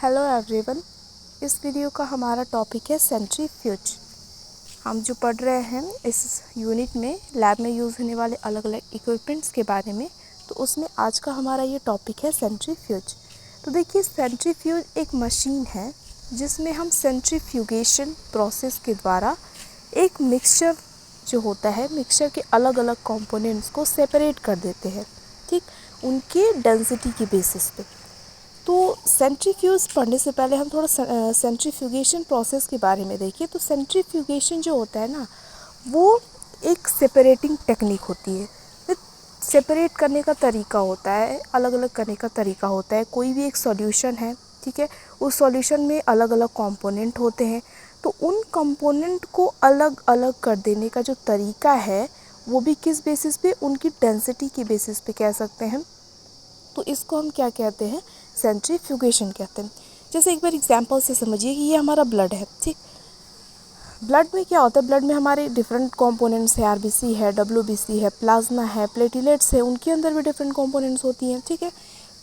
Hello everyone. इस video का हमारा टॉपिक है सेंट्रीफ्यूज। हम जो पढ़ रहे हैं इस यूनिट में लैब में यूज़ होने वाले अलग अलग इक्विपमेंट्स के बारे में, तो उसमें आज का हमारा ये टॉपिक है सेंट्रीफ्यूज। तो देखिए, सेंट्रीफ्यूज एक मशीन है जिसमें हम सेंट्रीफ्यूगेशन प्रोसेस के द्वारा एक मिक्सचर जो होता है, मिक्सचर के अलग अलग कंपोनेंट्स को सेपरेट कर देते हैं, ठीक, उनके डेंसिटी की बेसिस पे। तो सेंट्रीफ्यूज पढ़ने से पहले हम थोड़ा सेंट्रीफ्यूगेशन प्रोसेस के बारे में देखिए। तो सेंट्रीफ्यूगेशन जो होता है ना, वो एक सेपरेटिंग टेक्निक होती है। सेपरेट करने का तरीका होता है, अलग अलग करने का तरीका होता है। कोई भी एक सॉल्यूशन है, ठीक है, उस सॉल्यूशन में अलग अलग कंपोनेंट होते हैं, तो उन कंपोनेंट को अलग अलग कर देने का जो तरीका है वो भी किस बेसिस पे, उनकी डेंसिटी की बेसिस पे कह सकते हैं। तो इसको हम क्या कहते हैं, सेंट्रीफ्यूगेशन कहते हैं। जैसे एक बार एग्जांपल से समझिए कि ये हमारा ब्लड है, ठीक। ब्लड में क्या होता है, ब्लड में हमारे डिफरेंट कंपोनेंट्स है, आरबीसी है, डब्ल्यूबीसी है, प्लाज्मा है, प्लेटलेट्स है, उनके अंदर भी डिफरेंट कंपोनेंट्स होती हैं, ठीक है।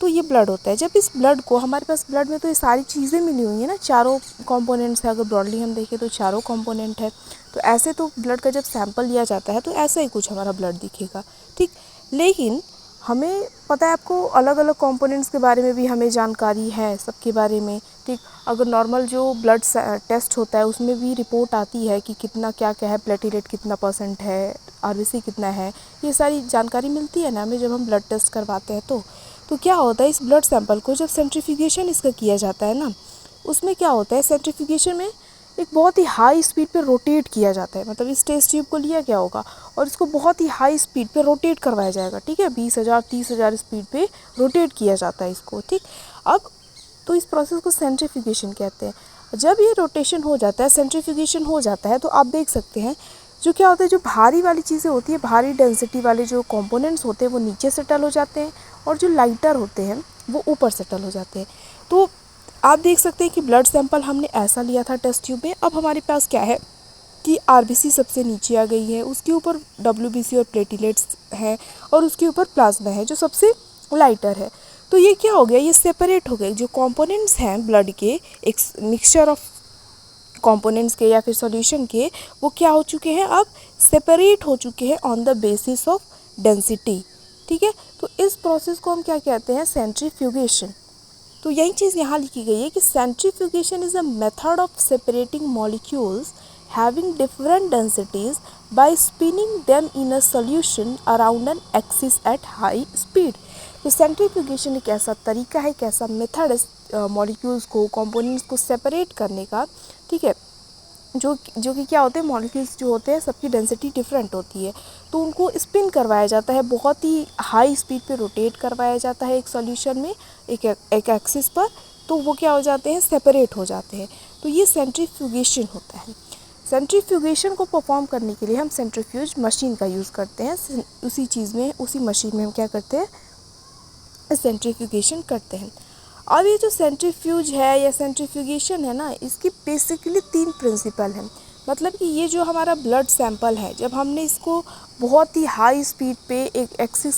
तो ये ब्लड होता है। जब इस ब्लड को, हमारे पास ब्लड में तो ये सारी चीज़ें मिली हुई हैं ना, चारों कंपोनेंट्स है, अगर ब्रॉडली हम देखें तो चारों कंपोनेंट है। तो ऐसे तो ब्लड का जब सैंपल लिया जाता है तो ऐसा ही कुछ हमारा ब्लड दिखेगा, ठीक। लेकिन हमें पता है, आपको अलग अलग कंपोनेंट्स के बारे में भी हमें जानकारी है, सबके बारे में, ठीक। अगर नॉर्मल जो ब्लड टेस्ट होता है उसमें भी रिपोर्ट आती है कि कितना क्या क्या है, प्लेटलेट कितना % है, आरबीसी कितना है, ये सारी जानकारी मिलती है ना हमें जब हम ब्लड टेस्ट करवाते हैं। तो क्या होता है, इस ब्लड सैंपल को जब सेंट्रीफ्यूगेशन इसका किया जाता है ना, उसमें क्या होता है, सेंट्रीफ्यूगेशन में एक बहुत ही हाई स्पीड पे रोटेट किया जाता है। मतलब इस टेस्ट ट्यूब को लिया गया होगा और इसको बहुत ही हाई स्पीड पे रोटेट करवाया जाएगा, ठीक है, 20,000 30,000 स्पीड पे रोटेट किया जाता है इसको, ठीक। अब तो इस प्रोसेस को सेंट्रीफ्यूगेशन कहते हैं। जब ये रोटेशन हो जाता है, सेंट्रीफ्यूगेशन हो जाता है, तो आप देख सकते हैं जो क्या होता है, जो भारी वाली चीज़ें होती है, भारी डेंसिटी वाले जो कंपोनेंट्स होते हैं वो नीचे सेटल हो जाते हैं, और जो लाइटर होते हैं वो ऊपर सेटल हो जाते हैं। तो आप देख सकते हैं कि ब्लड सैंपल हमने ऐसा लिया था टेस्ट ट्यूब में। अब हमारे पास क्या है कि आरबीसी सबसे नीचे आ गई है, उसके ऊपर डब्ल्यूबीसी और प्लेटलेट्स हैं, और उसके ऊपर प्लाज्मा है जो सबसे लाइटर है। तो ये क्या हो गया, ये सेपरेट हो गए। जो कंपोनेंट्स हैं ब्लड के, एक मिक्सचर ऑफ कंपोनेंट्स के या फिर सॉल्यूशन के, वो क्या हो चुके हैं, अब सेपरेट हो चुके हैं on the basis of density, ठीक है। तो इस प्रोसेस को हम क्या कहते हैं, सेंट्रीफ्यूगेशन। तो यही चीज़ यहाँ लिखी गई है कि centrifugation is a method of separating molecules having different densities by spinning them in a solution around an axis at high speed. तो सेंट्रीफ्यूगेशन एक ऐसा तरीका है, एक ऐसा मेथड है मॉलिक्यूल्स को, कंपोनेंट्स को सेपरेट करने का, ठीक है। जो कि क्या होते हैं, मॉलिक्यूल्स जो होते हैं सबकी डेंसिटी डिफरेंट होती है, तो उनको स्पिन करवाया जाता है, बहुत ही हाई स्पीड पे रोटेट करवाया जाता है एक सॉल्यूशन में, एक एक्सिस पर। तो वो क्या हो जाते हैं, सेपरेट हो जाते हैं। तो ये सेंट्रीफ्यूगेशन होता है। सेंट्रीफ्यूगेशन को परफॉर्म करने के लिए हम सेंट्रीफ्यूज मशीन का यूज़ करते हैं। उसी चीज़ में, उसी मशीन में हम क्या करते हैं, सेंट्रीफ्यूगेशन करते हैं। अब ये जो सेंट्रीफ्यूज है या सेंट्रीफ्यूगेशन है ना, इसकी बेसिकली 3 प्रिंसिपल हैं। मतलब कि ये जो हमारा ब्लड सैंपल है, जब हमने इसको बहुत ही हाई स्पीड पे एक एक्सिस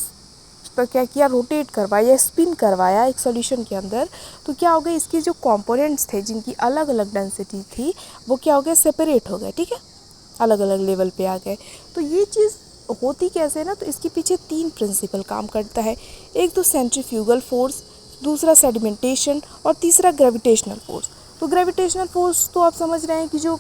पर क्या किया, रोटेट करवाया, स्पिन करवाया एक सॉल्यूशन के अंदर, तो क्या हो गया, इसके जो कंपोनेंट्स थे जिनकी अलग अलग डेंसिटी थी, वो क्या हो गया, सेपरेट हो गए, ठीक है, अलग अलग लेवल पे आ गए। तो ये चीज़ होती कैसे है ना, तो इसके पीछे 3 प्रिंसिपल काम करता है। एक तो सेंट्रीफ्यूगल फोर्स, दूसरा सेडिमेंटेशन, और तीसरा ग्रेविटेशनल फोर्स। तो ग्रेविटेशनल फोर्स तो आप समझ रहे हैं कि जो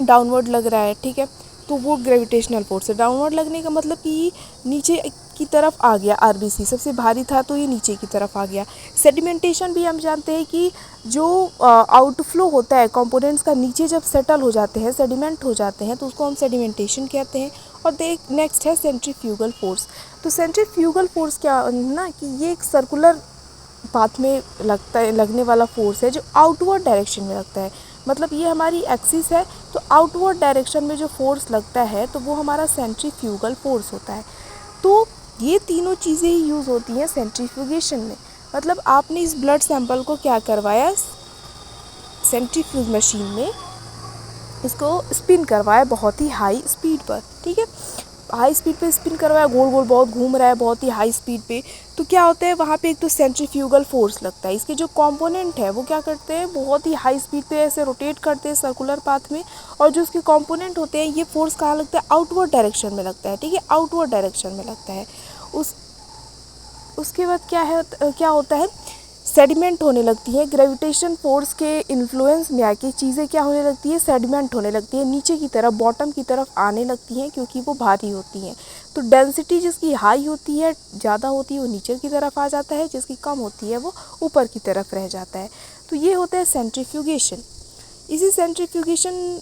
डाउनवर्ड लग रहा है, ठीक है, तो वो ग्रेविटेशनल फोर्स है। डाउनवर्ड लगने का मतलब कि नीचे की तरफ आ गया, आरबीसी सबसे भारी था तो ये नीचे की तरफ आ गया। सेडिमेंटेशन भी हम जानते हैं कि जो आउटफ्लो होता है कंपोनेंट्स का, नीचे जब सेटल हो जाते हैं, सेडिमेंट हो जाते हैं, तो उसको हम सेडिमेंटेशन कहते हैं। और नेक्स्ट है सेंट्रीफ्यूगल फोर्स। तो सेंट्रीफ्यूगल फोर्स क्या ना, कि ये एक सर्कुलर पाथ में लगता है, लगने वाला फोर्स है जो आउटवर्ड डायरेक्शन में लगता है। मतलब ये हमारी एक्सिस है, तो आउटवर्ड डायरेक्शन में जो फोर्स लगता है तो वो हमारा सेंट्रीफ्यूगल फोर्स होता है। तो ये तीनों चीज़ें ही यूज़ होती हैं सेंट्रीफ्यूगेशन में। मतलब आपने इस ब्लड सैंपल को क्या करवाया, सेंट्रीफ्यूज मशीन में इसको स्पिन करवाया बहुत ही हाई स्पीड पर, ठीक है। हाई स्पीड पे स्पिन कर रहा है, गोल गोल बहुत घूम रहा है बहुत ही हाई स्पीड पे, तो क्या होता है वहाँ पे एक तो सेंट्रीफ्यूगल फोर्स लगता है। इसके जो कंपोनेंट है वो क्या करते हैं, बहुत ही हाई स्पीड पे ऐसे रोटेट करते हैं सर्कुलर पाथ में, और जो उसके कंपोनेंट होते हैं ये फोर्स कहाँ लगता है, आउटवर्ड डायरेक्शन में लगता है, ठीक है, आउटवर्ड डायरेक्शन में लगता है। उसके बाद क्या होता है, सेडिमेंट होने लगती है, ग्रेविटेशन फोर्स के इन्फ्लुएंस में आके चीज़ें क्या होने लगती है, सेडिमेंट होने लगती है, नीचे की तरफ बॉटम की तरफ आने लगती हैं, क्योंकि वो भारी होती हैं। तो डेंसिटी जिसकी हाई होती है, ज़्यादा होती है, वो नीचे की तरफ आ जाता है, जिसकी कम होती है वो ऊपर की तरफ रह जाता है। तो ये होता है सेंट्रीफ्यूगेशन। इसी सेंट्रीफ्यूगेशन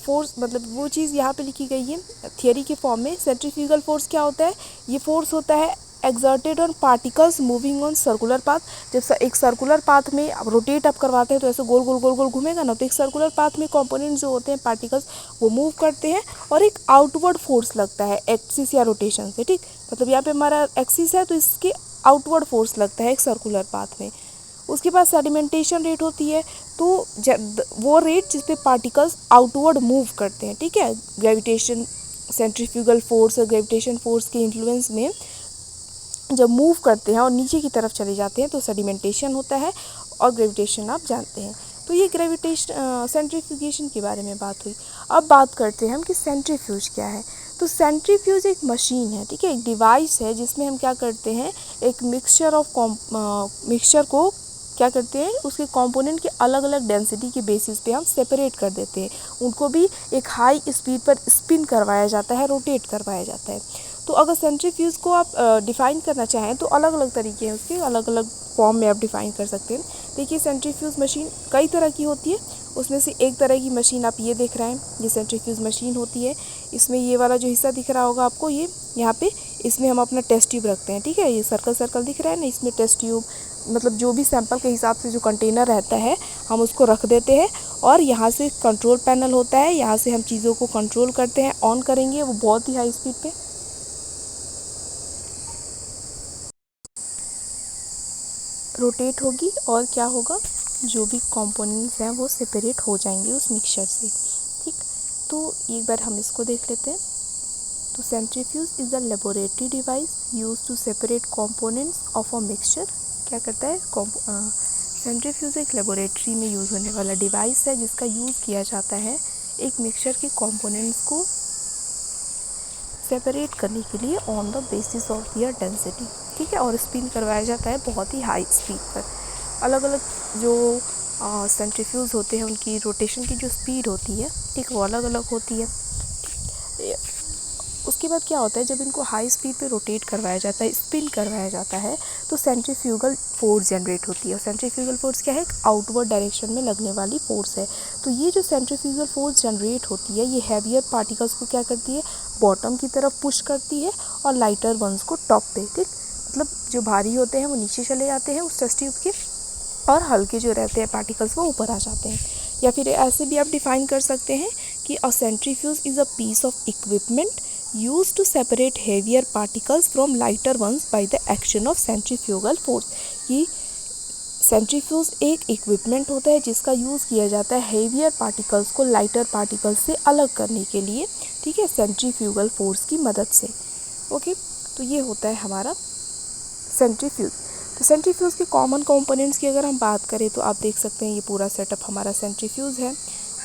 फोर्स, मतलब वो चीज़ यहाँ पे लिखी गई है थियरी के फॉर्म में। सेंट्रीफ्यूगल फोर्स क्या होता है, ये फोर्स होता है exerted on particles moving on circular path. जब एक सर्कुलर पाथ में आप रोटेट आप करवाते हैं तो ऐसे गोल गोल गोल गोल घूमेगा ना, तो एक सर्कुलर पाथ में कंपोनेंट्स जो होते हैं पार्टिकल्स वो मूव करते हैं, और एक आउटवर्ड फोर्स लगता है एक्सिस या रोटेशन से, ठीक। मतलब यहाँ पे हमारा एक्सिस है तो इसके आउटवर्ड फोर्स लगता है एक सर्कुलर पाथ में। उसके बाद सेडिमेंटेशन रेट होती है, तो वो रेट जिस पे पार्टिकल्स आउटवर्ड मूव करते हैं, ठीक है, ग्रेविटेशन सेंट्रीफ्यूगल फोर्स और ग्रेविटेशन फोर्स के इन्फ्लुएंस में जब मूव करते हैं और नीचे की तरफ चले जाते हैं तो सेडिमेंटेशन होता है, और ग्रेविटेशन आप जानते हैं। तो ये ग्रेविटेशन सेंट्रीफ्यूगेशन के बारे में बात हुई। अब बात करते हैं हम कि सेंट्रीफ्यूज क्या है। तो सेंट्रीफ्यूज एक मशीन है, ठीक है, एक डिवाइस है जिसमें हम क्या करते हैं, एक मिक्सचर को क्या करते हैं, उसके कंपोनेंट के अलग अलग डेंसिटी के बेसिस पे हम सेपरेट कर देते हैं, उनको भी एक हाई स्पीड पर स्पिन करवाया जाता है, रोटेट करवाया जाता है। तो अगर सेंट्रीफ्यूज को आप डिफ़ाइन करना चाहें तो अलग अलग तरीके हैं उसके, अलग अलग फॉर्म में आप डिफ़ाइन कर सकते हैं। देखिए सेंट्रीफ्यूज मशीन कई तरह की होती है, उसमें से एक तरह की मशीन आप ये देख रहे हैं, ये सेंट्रीफ्यूज मशीन होती है। इसमें ये वाला जो हिस्सा दिख रहा होगा आपको, ये यहाँ पे इसमें हम अपना टेस्ट ट्यूब रखते हैं, ठीक है, ये सर्कल सर्कल दिख रहा है ना, इसमें टेस्ट ट्यूब मतलब जो भी सैंपल के हिसाब से जो कंटेनर रहता है हम उसको रख देते हैं, और यहाँ से कंट्रोल पैनल होता है, यहाँ से हम चीज़ों को कंट्रोल करते हैं। ऑन करेंगे वो बहुत ही हाई स्पीड पे रोटेट होगी, और क्या होगा, जो भी कंपोनेंट्स हैं वो सेपरेट हो जाएंगे उस मिक्सचर से, ठीक। तो एक बार हम इसको देख लेते हैं। तो centrifuge is a laboratory device use to separate components of a mixture. क्या करता है, सेंट्रीफ्यूज एक लेबोरेटरी में यूज़ होने वाला डिवाइस है जिसका यूज़ किया जाता है एक मिक्सचर के कंपोनेंट्स को सेपरेट करने के लिए on the basis of their density, ठीक है, और स्पिन करवाया जाता है बहुत ही हाई स्पीड पर। अलग अलग जो सेंट्रीफ्यूज होते हैं उनकी रोटेशन की जो स्पीड होती है, ठीक, वो अलग अलग होती है। उसके बाद क्या होता है, जब इनको हाई स्पीड पे रोटेट करवाया जाता है, स्पिन करवाया जाता है, तो सेंट्रीफ्यूगल फोर्स जनरेट होती है। और सेंट्रीफ्यूगल फोर्स क्या है, एक आउटवर्ड डायरेक्शन में लगने वाली फोर्स है। तो ये जो सेंट्रीफ्यूगल फोर्स जनरेट होती है, ये हैवियर पार्टिकल्स को क्या करती है, बॉटम की तरफ पुश करती है, और लाइटर वंस को टॉप पे, ठीक, मतलब जो भारी होते हैं वो नीचे चले जाते हैं उस टेस्ट ट्यूब के, और हल्के जो रहते हैं पार्टिकल्स वो ऊपर आ जाते हैं। या फिर ऐसे भी आप डिफाइन कर सकते हैं कि a centrifuge is a piece of equipment used to separate heavier particles from lighter ones by the action of centrifugal force। कि सेंट्रीफ्यूज एक इक्विपमेंट होता है जिसका यूज़ किया जाता है हेवियर पार्टिकल्स को लाइटर पार्टिकल्स से अलग करने के लिए, ठीक है, सेंट्रीफ्यूगल फोर्स की मदद से। ओके, तो ये होता है हमारा सेंट्रीफ्यूज। तो सेंट्रीफ्यूज के कॉमन कंपोनेंट्स की अगर हम बात करें तो आप देख सकते हैं ये पूरा सेटअप हमारा सेंट्रीफ्यूज है।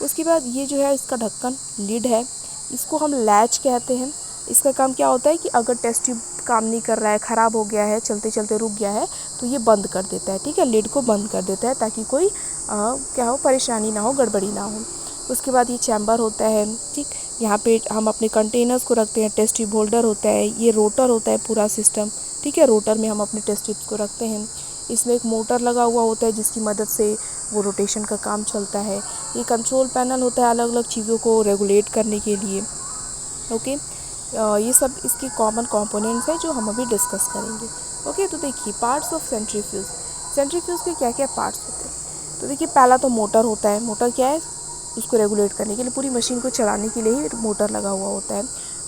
उसके बाद ये जो है इसका ढक्कन लिड है, इसको हम लैच कहते हैं। इसका काम क्या होता है कि अगर टेस्ट ट्यूब काम नहीं कर रहा है, ख़राब हो गया है, चलते चलते रुक गया है, तो ये बंद कर देता है, ठीक है, लिड को बंद कर देता है ताकि कोई क्या हो, परेशानी ना हो, गड़बड़ी ना हो। उसके बाद ये चैम्बर होता है, ठीक, यहाँ पे हम अपने कंटेनर्स को रखते हैं, टेस्ट ट्यूब होल्डर होता है, ये रोटर होता है पूरा सिस्टम, ठीक है, रोटर में हम अपने टेस्ट ट्यूब्स को रखते हैं। इसमें एक मोटर लगा हुआ होता है जिसकी मदद से वो रोटेशन का काम चलता है। ये कंट्रोल पैनल होता है अलग अलग चीज़ों को रेगुलेट करने के लिए। ओके, ये सब इसके कॉमन कंपोनेंट्स हैं जो हम अभी डिस्कस करेंगे। ओके, तो देखिए पार्ट्स ऑफ सेंट्रीफ्यूज। सेंट्रीफ्यूज के क्या क्या पार्ट्स होते हैं। तो देखिए पहला तो मोटर होता है। मोटर क्या है, उसको रेगुलेट करने के लिए, पूरी मशीन को चलाने के लिए ही मोटर लगा हुआ होता है,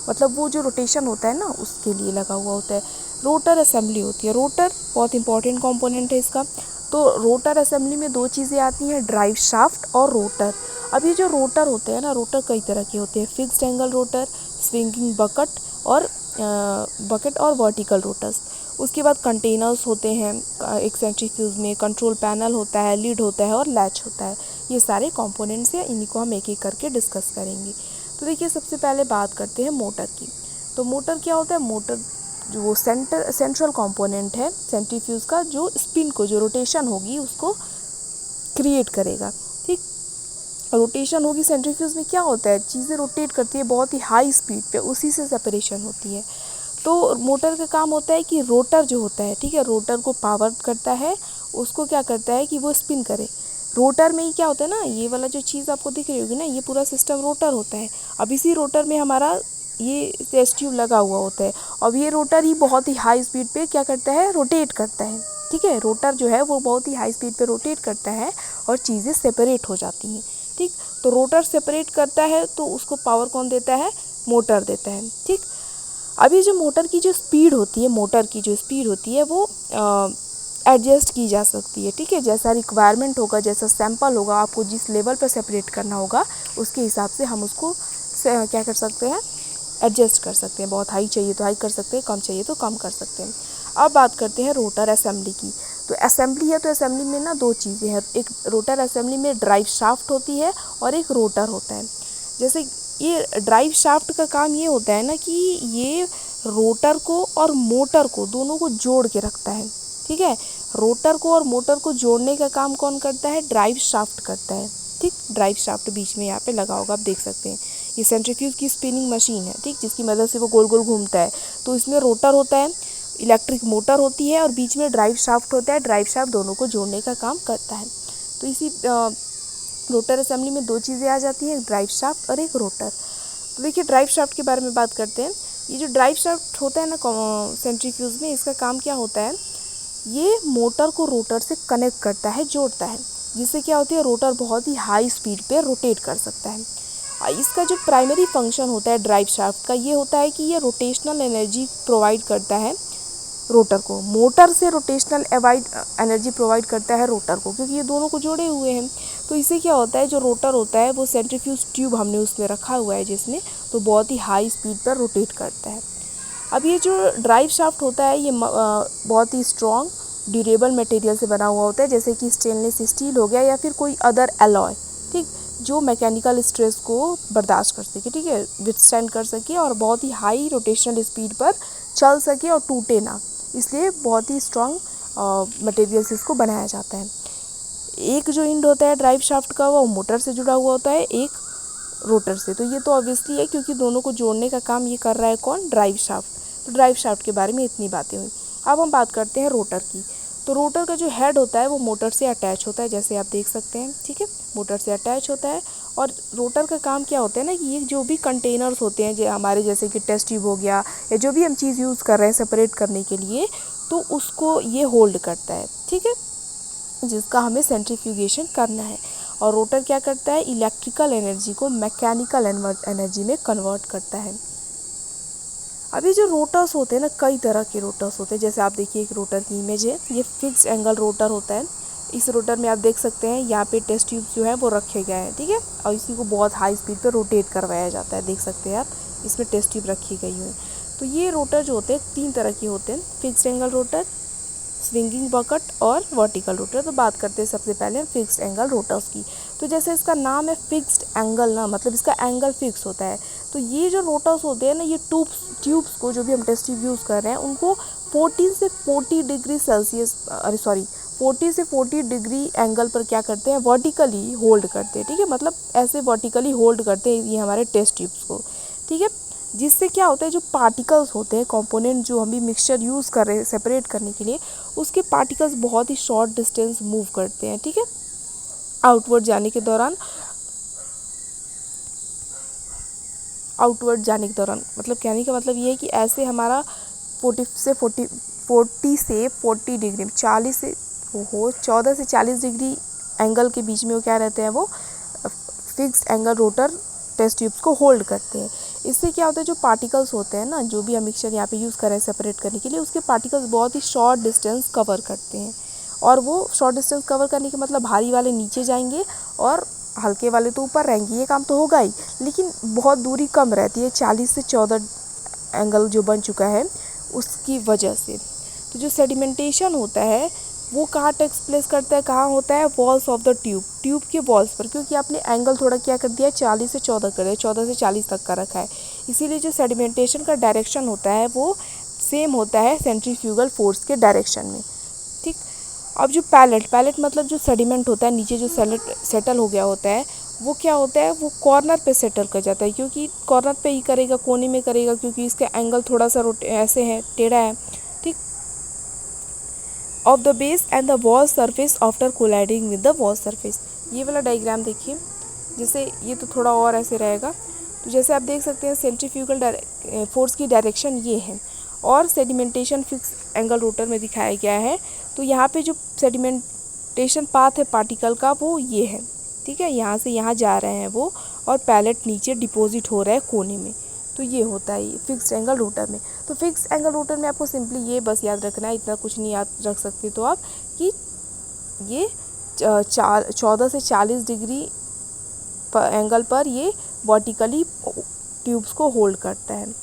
मतलब वो जो रोटेशन होता है ना उसके लिए लगा हुआ होता है। रोटर असेंबली होती है। रोटर बहुत इंपॉर्टेंट कंपोनेंट है इसका। तो रोटर असेंबली में दो चीज़ें आती हैं, ड्राइव शाफ्ट और रोटर। अब ये जो रोटर होते हैं ना, रोटर कई तरह के होते हैं, fixed angle rotor, swinging bucket और वर्टिकल रोटर्स। उसके बाद कंटेनर्स होते हैं एक सेंट्रीफ्यूज में, कंट्रोल पैनल होता है, लीड होता है और लैच होता है। ये सारे कंपोनेंट्स हैं, इन्हीं को हम एक एक करके डिस्कस करेंगे। तो देखिए सबसे पहले बात करते हैं मोटर की। तो मोटर क्या होता है? मोटर जो वो सेंट्रल कंपोनेंट है सेंट्रीफ्यूज का, जो स्पिन को, जो रोटेशन होगी उसको क्रिएट करेगा। ठीक, रोटेशन होगी सेंट्रीफ्यूज में, क्या होता है, चीज़ें रोटेट करती है बहुत ही हाई स्पीड पे, उसी से सेपरेशन होती है। तो मोटर का काम होता है कि रोटर जो होता है, ठीक है, रोटर को पावर करता है, उसको क्या करता है कि वो स्पिन करे। रोटर में ही क्या होता है ना, ये वाला जो चीज़ आपको दिख रही होगी ना, ये पूरा सिस्टम रोटर होता है। अब इसी रोटर में हमारा ये टेस्ट ट्यूब लगा हुआ होता है। अब ये रोटर ही बहुत ही हाई स्पीड पे क्या करता है, रोटेट करता है। ठीक है, रोटर जो है वो बहुत ही हाई स्पीड पे रोटेट करता है और चीज़ें सेपरेट हो जाती हैं। ठीक, तो रोटर सेपरेट करता है तो उसको पावर कौन देता है? मोटर देता है। ठीक, अभी जो मोटर की जो स्पीड होती है, मोटर की जो स्पीड होती है वो एडजस्ट की जा सकती है। ठीक है, जैसा रिक्वायरमेंट होगा, जैसा सैंपल होगा, आपको जिस लेवल पर सेपरेट करना होगा उसके हिसाब से हम उसको क्या कर सकते हैं, एडजस्ट कर सकते हैं। बहुत हाई चाहिए तो हाई कर सकते हैं, कम चाहिए तो कम कर सकते हैं। अब बात करते हैं रोटर असेंबली की। तो असेंबली है, तो असेंबली में ना दो चीज़ें हैं। एक रोटर असेंबली में ड्राइव शाफ्ट होती है और एक रोटर होता है। जैसे ये ड्राइव शाफ्ट का काम ये होता है ना कि ये रोटर को और मोटर को दोनों को जोड़ के रखता है। ठीक है, रोटर को और मोटर को जोड़ने का काम कौन करता है? ड्राइव शाफ्ट करता है। ठीक, ड्राइव शाफ्ट बीच में यहाँ पे लगा होगा, आप देख सकते हैं। ये सेंट्रीफ्यूज की स्पिनिंग मशीन है, ठीक, जिसकी मदद से वो गोल गोल घूमता है। तो इसमें रोटर होता है, इलेक्ट्रिक मोटर होती है और बीच में ड्राइव शाफ्ट होता है। ड्राइव शाफ्ट दोनों को जोड़ने का काम करता है। तो इसी रोटर असेंबली में दो चीज़ें आ जाती हैं, एक ड्राइव शाफ्ट और एक रोटर। तो देखिए ड्राइव शाफ्ट के बारे में बात करते हैं। ये जो ड्राइव शाफ्ट होता है ना सेंट्रीफ्यूज में, इसका काम क्या होता है, ये मोटर को रोटर से कनेक्ट करता है, जोड़ता है, जिससे क्या होती है, रोटर बहुत ही हाई स्पीड पे रोटेट कर सकता है। इसका जो प्राइमरी फंक्शन होता है ड्राइव शाफ्ट का, ये होता है कि ये रोटेशनल एनर्जी प्रोवाइड करता है रोटर को। मोटर से रोटेशनल एनर्जी प्रोवाइड करता है रोटर को, क्योंकि ये दोनों को जोड़े हुए हैं। तो इससे क्या होता है, जो रोटर होता है वो सेंट्रीफ्यूज ट्यूब हमने उसमें रखा हुआ है जिसमें, तो बहुत ही हाई स्पीड पर रोटेट करता है। अब ये जो ड्राइव शाफ्ट होता है ये बहुत ही स्ट्रॉन्ग ड्यूरेबल मटेरियल से बना हुआ होता है, जैसे कि स्टेनलेस स्टील हो गया या फिर कोई अदर एलॉय। ठीक, जो मैकेनिकल स्ट्रेस को बर्दाश्त कर सके, ठीक है, विथस्टैंड कर सके और बहुत ही हाई रोटेशनल स्पीड पर चल सके और टूटे ना, इसलिए बहुत ही स्ट्रॉन्ग मटेरियल से इसको बनाया जाता है। एक जो इंड होता है ड्राइव शाफ्ट का वो मोटर से जुड़ा हुआ होता है, एक रोटर से। तो ये तो ऑब्वियसली है क्योंकि दोनों को जोड़ने का काम ये कर रहा है कौन? Drive shaft. तो ड्राइव शाफ्ट के बारे में इतनी बातें हुई। अब हम बात करते हैं रोटर की। तो रोटर का जो हेड होता है वो मोटर से अटैच होता है, जैसे आप देख सकते हैं। ठीक है, मोटर से अटैच होता है। और रोटर का काम क्या होता है ना कि ये जो भी कंटेनर्स होते हैं जो हमारे, जैसे कि टेस्ट ट्यूब हो गया या जो भी हम चीज़ यूज़ कर रहे हैं सेपरेट करने के लिए, तो उसको ये होल्ड करता है। ठीक है, जिसका हमें सेंट्रीफ्यूगेशन करना है। और रोटर क्या करता है, इलेक्ट्रिकल एनर्जी को मैकेनिकल एनर्जी में कन्वर्ट करता है। अभी जो रोटर्स होते हैं ना, कई तरह के रोटर्स होते हैं। जैसे आप देखिए एक रोटर की इमेज है, ये फिक्स्ड एंगल रोटर होता है। इस रोटर में आप देख सकते हैं यहाँ पे टेस्ट ट्यूब्स जो है वो रखे गए हैं। ठीक है, और इसी को बहुत हाई स्पीड पे रोटेट करवाया जाता है, देख सकते हैं आप, इसमें टेस्ट ट्यूब रखी गई हुई है। तो ये रोटर जो होते हैं तीन तरह के होते हैं, fixed angle rotor, swinging bucket और वर्टिकल रोटर। तो बात करते हैं सबसे पहले फिक्स्ड एंगल रोटर्स की। तो जैसे इसका नाम है फिक्स्ड एंगल ना, मतलब इसका एंगल फिक्स होता है। तो ये जो रोटर्स होते हैं ना, ये ट्यूब्स को, जो भी हम टेस्ट ट्यूब यूज़ कर रहे हैं उनको 40 से 40 डिग्री सेल्सियस 40 से 40 डिग्री एंगल पर क्या करते हैं, वर्टिकली होल्ड करते हैं। ठीक है, मतलब ऐसे वर्टिकली होल्ड करते हैं ये हमारे टेस्ट ट्यूब्स को। ठीक है, जिससे क्या होता है, जो पार्टिकल्स होते हैं, कंपोनेंट जो हम भी मिक्सचर यूज़ कर रहे हैं सेपरेट करने के लिए, उसके पार्टिकल्स बहुत ही शॉर्ट डिस्टेंस मूव करते हैं। ठीक है, आउटवर्ड जाने के दौरान मतलब कहने का मतलब ये है कि ऐसे हमारा 14 से 40 डिग्री एंगल के बीच में वो क्या रहते हैं, वो fixed angle rotor test tubes को होल्ड करते हैं। इससे क्या होता है, जो पार्टिकल्स होते हैं ना, जो भी हम मिक्सचर यहाँ पे यूज़ कर रहे हैं सेपरेट करने के लिए, उसके पार्टिकल्स बहुत ही शॉर्ट डिस्टेंस कवर करते हैं और वो शॉर्ट डिस्टेंस कवर करने के मतलब भारी वाले नीचे जाएंगे और हल्के वाले तो ऊपर रहेंगे, ये काम तो होगा ही, लेकिन बहुत दूरी कम रहती है, 40 से 14 एंगल जो बन चुका है उसकी वजह से। तो जो सेडिमेंटेशन होता है वो कहाँ टेक्स प्लेस करता है, कहाँ होता है, वॉल्स ऑफ द ट्यूब के वॉल्स पर, क्योंकि आपने एंगल थोड़ा क्या कर दिया, 40 से 14 कर दिया, 14 से 40 तक का रखा है, इसीलिए जो सेडिमेंटेशन का डायरेक्शन होता है वो सेम होता है सेंट्रीफ्यूगल फोर्स के डायरेक्शन में। ठीक, अब जो पैलेट मतलब जो सेडिमेंट होता है नीचे जो सेटल हो गया होता है, वो क्या होता है, वो कॉर्नर पे सेटल कर जाता है, क्योंकि कॉर्नर पे ही करेगा, कोने में करेगा, क्योंकि इसका एंगल थोड़ा सा ऐसे है, टेढ़ा है। ठीक, of the base and the wall surface after colliding with the wall surface. ये वाला डायग्राम देखिए, जैसे ये तो थोड़ा और ऐसे रहेगा, तो जैसे आप देख सकते हैं सेंट्रीफ्यूगल फोर्स की डायरेक्शन ये है और सेडिमेंटेशन फिक्स एंगल रोटर में दिखाया गया है। तो यहाँ पे जो सेडिमेंटेशन पाथ है पार्टिकल का वो ये है, ठीक है, यहाँ से यहाँ जा रहे हैं वो, और पैलेट नीचे डिपॉजिट हो रहा है कोने में। तो ये होता है फिक्स्ड एंगल रोटर में। तो फिक्स्ड एंगल रोटर में आपको सिंपली ये बस याद रखना है, इतना कुछ नहीं याद रख सकते तो आप, कि ये 14 से 40 डिग्री एंगल पर ये वर्टिकली ट्यूब्स को होल्ड करता है।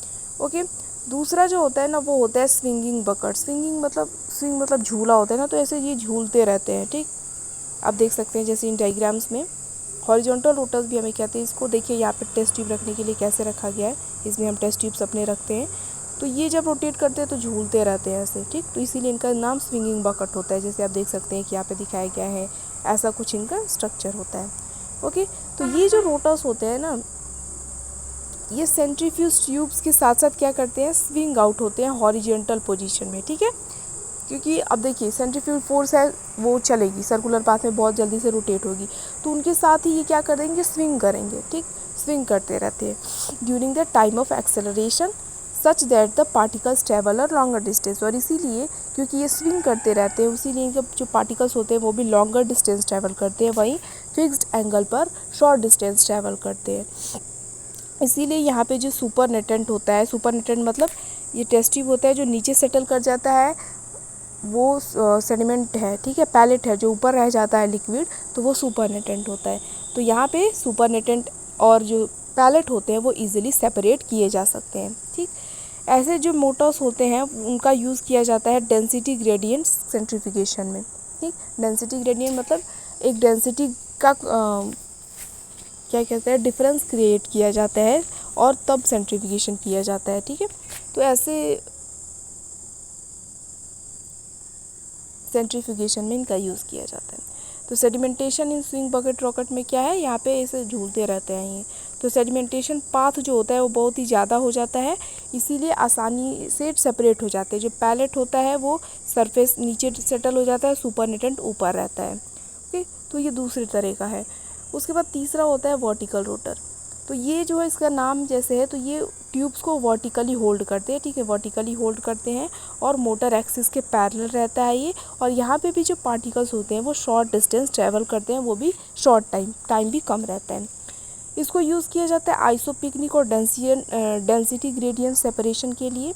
ओके, दूसरा जो होता है ना वो होता है स्विंगिंग बकेट। स्विंग मतलब झूला होता है ना, तो ऐसे ये झूलते रहते हैं। ठीक, आप देख सकते हैं जैसे इन डायग्राम्स में हॉरिजॉन्टल रोटर्स भी हमें कहते हैं इसको। देखिए यहाँ पे टेस्ट ट्यूब रखने के लिए कैसे रखा गया है, इसमें हम टेस्ट ट्यूब्स अपने रखते हैं, तो ये जब रोटेट करते हैं तो झूलते रहते हैं ऐसे। ठीक, तो इसीलिए इनका नाम स्विंगिंग बकेट होता है, जैसे आप देख सकते हैं कि यहाँ पे दिखाया गया है, ऐसा कुछ इनका स्ट्रक्चर होता है। ओके, तो ये जो रोटर्स होते हैं ना, ये सेंट्रीफ्यूज ट्यूब्स के साथ साथ क्या करते हैं, स्विंग आउट होते हैं हॉरिजॉन्टल पोजीशन में। ठीक है, क्योंकि अब देखिए सेंट्रीफ्यूगल फोर्स है वो चलेगी, सर्कुलर पाथ में बहुत जल्दी से रोटेट होगी, तो उनके साथ ही ये क्या करेंगे, स्विंग करेंगे। ठीक, स्विंग करते रहते हैं during the time of acceleration such that the particles travel a longer distance. और इसीलिए क्योंकि ये स्विंग करते रहते हैं, इसीलिए इनके जो पार्टिकल्स होते हैं वो भी लॉन्गर डिस्टेंस ट्रैवल करते हैं, वहीं फिक्स्ड एंगल पर शॉर्ट डिस्टेंस ट्रैवल करते हैं। इसीलिए यहाँ पे जो सुपरनेटेंट होता है, सुपरनेटेंट मतलब ये टेस्ट ट्यूब होता है जो नीचे सेटल कर जाता है, वो सेडिमेंट है, ठीक है, पैलेट है जो ऊपर रह जाता है लिक्विड, तो वो सुपरनेटेंट होता है। तो यहाँ पे सुपरनेटेंट और जो पैलेट होते हैं वो इजीली सेपरेट किए जा सकते हैं। ठीक, ऐसे जो मोटर्स होते हैं उनका यूज़ किया जाता है डेंसिटी ग्रेडियंट सेंट्रीफ्यूगेशन में। ठीक, डेंसिटी ग्रेडियंट मतलब एक डेंसिटी का क्या कहते हैं, डिफरेंस क्रिएट किया जाता है और तब सेंट्रीफ्यूगेशन किया जाता है। ठीक है, तो ऐसे सेंट्रीफ्यूगेशन में इनका यूज़ किया जाता है। तो sedimentation in swing bucket rocket में क्या है, यहाँ पे ऐसे झूलते रहते हैं ये, तो सेडिमेंटेशन पाथ जो होता है वो बहुत ही ज़्यादा हो जाता है, इसीलिए आसानी से सेपरेट हो जाते हैं। जो पैलेट होता है वो सरफेस नीचे सेटल हो जाता है, सुपरनेटेंट ऊपर रहता है। ओके, तो ये दूसरी तरह का है। उसके बाद तीसरा होता है वर्टिकल रोटर। तो ये जो है इसका नाम जैसे है, तो ये ट्यूब्स को वर्टिकली होल्ड करते हैं। ठीक है, वर्टिकली होल्ड करते हैं और मोटर एक्सिस के पैरेलल रहता है ये, और यहाँ पे भी जो पार्टिकल्स होते हैं वो शॉर्ट डिस्टेंस ट्रैवल करते हैं, वो भी शॉर्ट टाइम भी कम रहता है। इसको यूज़ किया जाता है आइसोपिकनिक और डेंसिटी ग्रेडियंट सेपरेशन के लिए।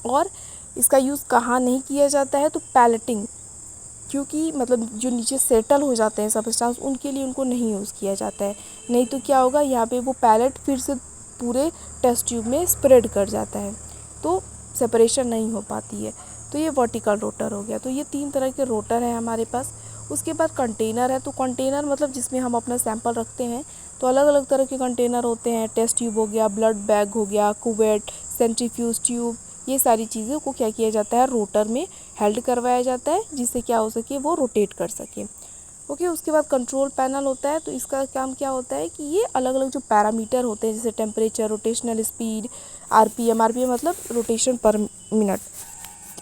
और इसका यूज़ कहाँ नहीं किया जाता है, तो पैलेटिंग, क्योंकि मतलब जो नीचे सेटल हो जाते हैं सबस्टेंस, उनके लिए उनको नहीं यूज़ किया जाता है। नहीं तो क्या होगा, यहाँ पे वो पैलेट फिर से पूरे टेस्ट ट्यूब में स्प्रेड कर जाता है, तो सेपरेशन नहीं हो पाती है। तो ये वर्टिकल रोटर हो गया। तो ये 3 तरह के रोटर हैं हमारे पास। उसके बाद कंटेनर है। तो कंटेनर मतलब जिसमें हम अपना सैंपल रखते हैं, तो अलग अलग तरह के कंटेनर होते हैं। टेस्ट ट्यूब हो गया, ब्लड बैग हो गया, कुवेट, सेंट्रीफ्यूज ट्यूब, ये सारी चीज़ों को क्या किया जाता है, रोटर में हेल्ड करवाया जाता है, जिससे क्या हो सके, वो रोटेट कर सके। ओके, उसके बाद कंट्रोल पैनल होता है। तो इसका काम क्या होता है कि ये अलग अलग जो पैरामीटर होते हैं, जैसे टेम्परेचर, रोटेशनल स्पीड, आरपीएम मतलब रोटेशन पर मिनट,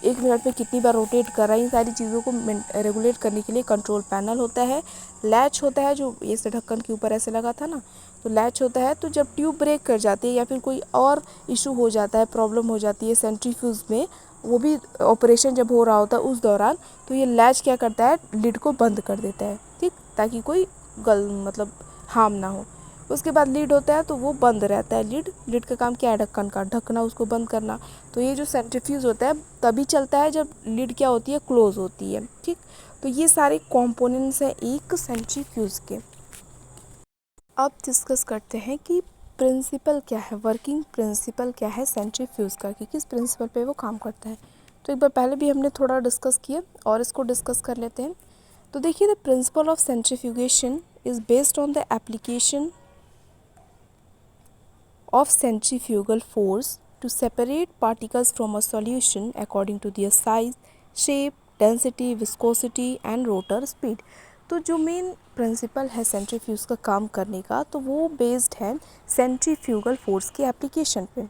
1 मिनट में कितनी बार रोटेट कर रहा है, इन सारी चीज़ों को रेगुलेट करने के लिए कंट्रोल पैनल होता है। लैच होता है, जो ऐसे ढक्कन के ऊपर ऐसे लगा था ना, तो लैच होता है। तो जब ट्यूब ब्रेक कर जाती है या फिर कोई और इशू हो जाता है, प्रॉब्लम हो जाती है सेंट्रीफ्यूज में, वो भी ऑपरेशन जब हो रहा होता है उस दौरान, तो ये लैच क्या करता है, लिड को बंद कर देता है। ठीक, ताकि कोई मतलब हार्म ना हो। उसके बाद लिड होता है तो वो बंद रहता है। लिड का काम क्या है, ढक्कन का ढकना, उसको बंद करना। तो ये जो सेंट्रीफ्यूज होता है तभी चलता है जब लिड क्या होती है, क्लोज होती है। ठीक, तो ये सारे कंपोनेंट्स हैं एक सेंट्रीफ्यूज के। अब डिस्कस करते हैं कि प्रिंसिपल क्या है, वर्किंग प्रिंसिपल क्या है सेंट्रीफ्यूज का, कि किस प्रिंसिपल पे वो काम करता है। तो एक बार पहले भी हमने थोड़ा डिस्कस किया और इसको डिस्कस कर लेते हैं। तो देखिए, the principle of centrifugation is based on the application of centrifugal force to separate particles from a solution according to their size, shape, density, viscosity and rotor speed। तो जो मेन प्रिंसिपल है centrifuge का काम करने का, तो वो based है सेंट्रीफ्यूगल फोर्स की एप्लीकेशन पे,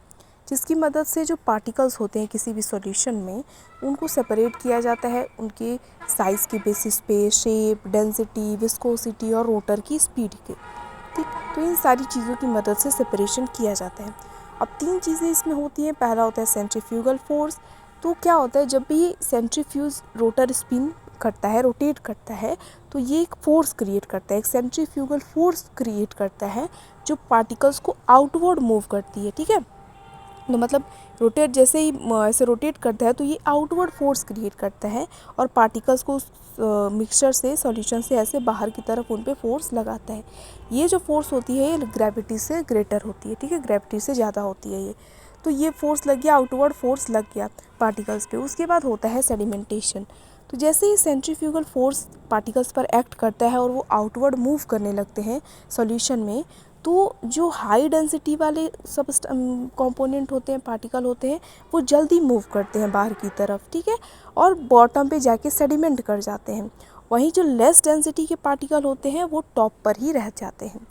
जिसकी मदद से जो पार्टिकल्स होते हैं किसी भी सॉल्यूशन में, उनको सेपरेट किया जाता है उनके साइज़ के बेसिस पे, शेप, डेंसिटी, विस्कोसिटी और रोटर की स्पीड के। ठीक, तो इन सारी चीज़ों की मदद से सेपरेशन किया जाता है। अब 3 चीज़ें इसमें होती हैं। पहला होता है सेंट्रीफ्यूगल फोर्स। तो क्या होता है, जब भी सेंट्रीफ्यूज रोटर स्पिन करता है, रोटेट करता है, तो ये एक फोर्स क्रिएट करता है, एक सेंट्रीफ्यूगल फोर्स क्रिएट करता है जो पार्टिकल्स को आउटवर्ड मूव करती है। ठीक है, तो मतलब रोटेट जैसे ही ऐसे रोटेट करता है तो ये आउटवर्ड फोर्स क्रिएट करता है और पार्टिकल्स को मिक्सचर से, सॉल्यूशन से ऐसे बाहर की तरफ उन पे फोर्स लगाता है। ये जो फोर्स होती है ये ग्रेविटी से ग्रेटर होती है। ठीक है, ग्रेविटी से ज़्यादा होती है ये। तो ये फोर्स लग गया, आउटवर्ड फोर्स लग गया पार्टिकल्स पे। उसके बाद होता है सेडिमेंटेशन। तो जैसे ही सेंट्रीफ्यूगल फोर्स पार्टिकल्स पर एक्ट करता है और वो आउटवर्ड मूव करने लगते हैं सॉल्यूशन में, तो जो हाई डेंसिटी वाले सब कंपोनेंट होते हैं, पार्टिकल होते हैं, वो जल्दी मूव करते हैं बाहर की तरफ। ठीक है, और बॉटम पे जाके सेडिमेंट कर जाते हैं। वहीं जो लेस डेंसिटी के पार्टिकल होते हैं वो टॉप पर ही रह जाते हैं।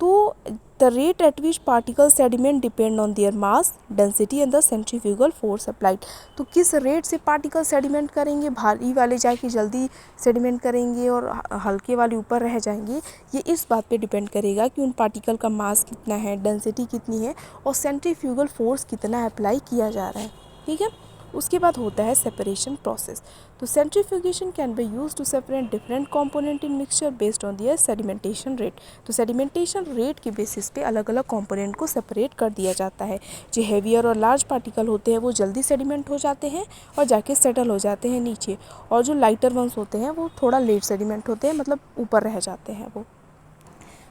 तो the rate at which particle sediment depend on their mass, density and the centrifugal force applied. तो किस रेट से पार्टिकल सेडिमेंट करेंगे, भारी वाले जाके जल्दी सेडिमेंट करेंगे और हल्के वाले ऊपर रह जाएंगे, ये इस बात पे डिपेंड करेगा कि उन पार्टिकल का मास कितना है, डेंसिटी कितनी है और सेंट्रीफ्यूगल फोर्स कितना अप्लाई किया जा रहा है। ठीक है, उसके बाद होता है सेपरेशन प्रोसेस। तो centrifugation can be use to separate different component in mixture based on their sedimentation rate. तो सेडिमेंटेशन रेट के बेसिस पे अलग अलग कंपोनेंट को सेपरेट कर दिया जाता है। जो हेवियर और लार्ज पार्टिकल होते हैं वो जल्दी सेडिमेंट हो जाते हैं और जाके सेटल हो जाते हैं नीचे, और जो लाइटर वंस होते हैं वो थोड़ा लेट सेडिमेंट होते हैं, मतलब ऊपर रह जाते हैं वो।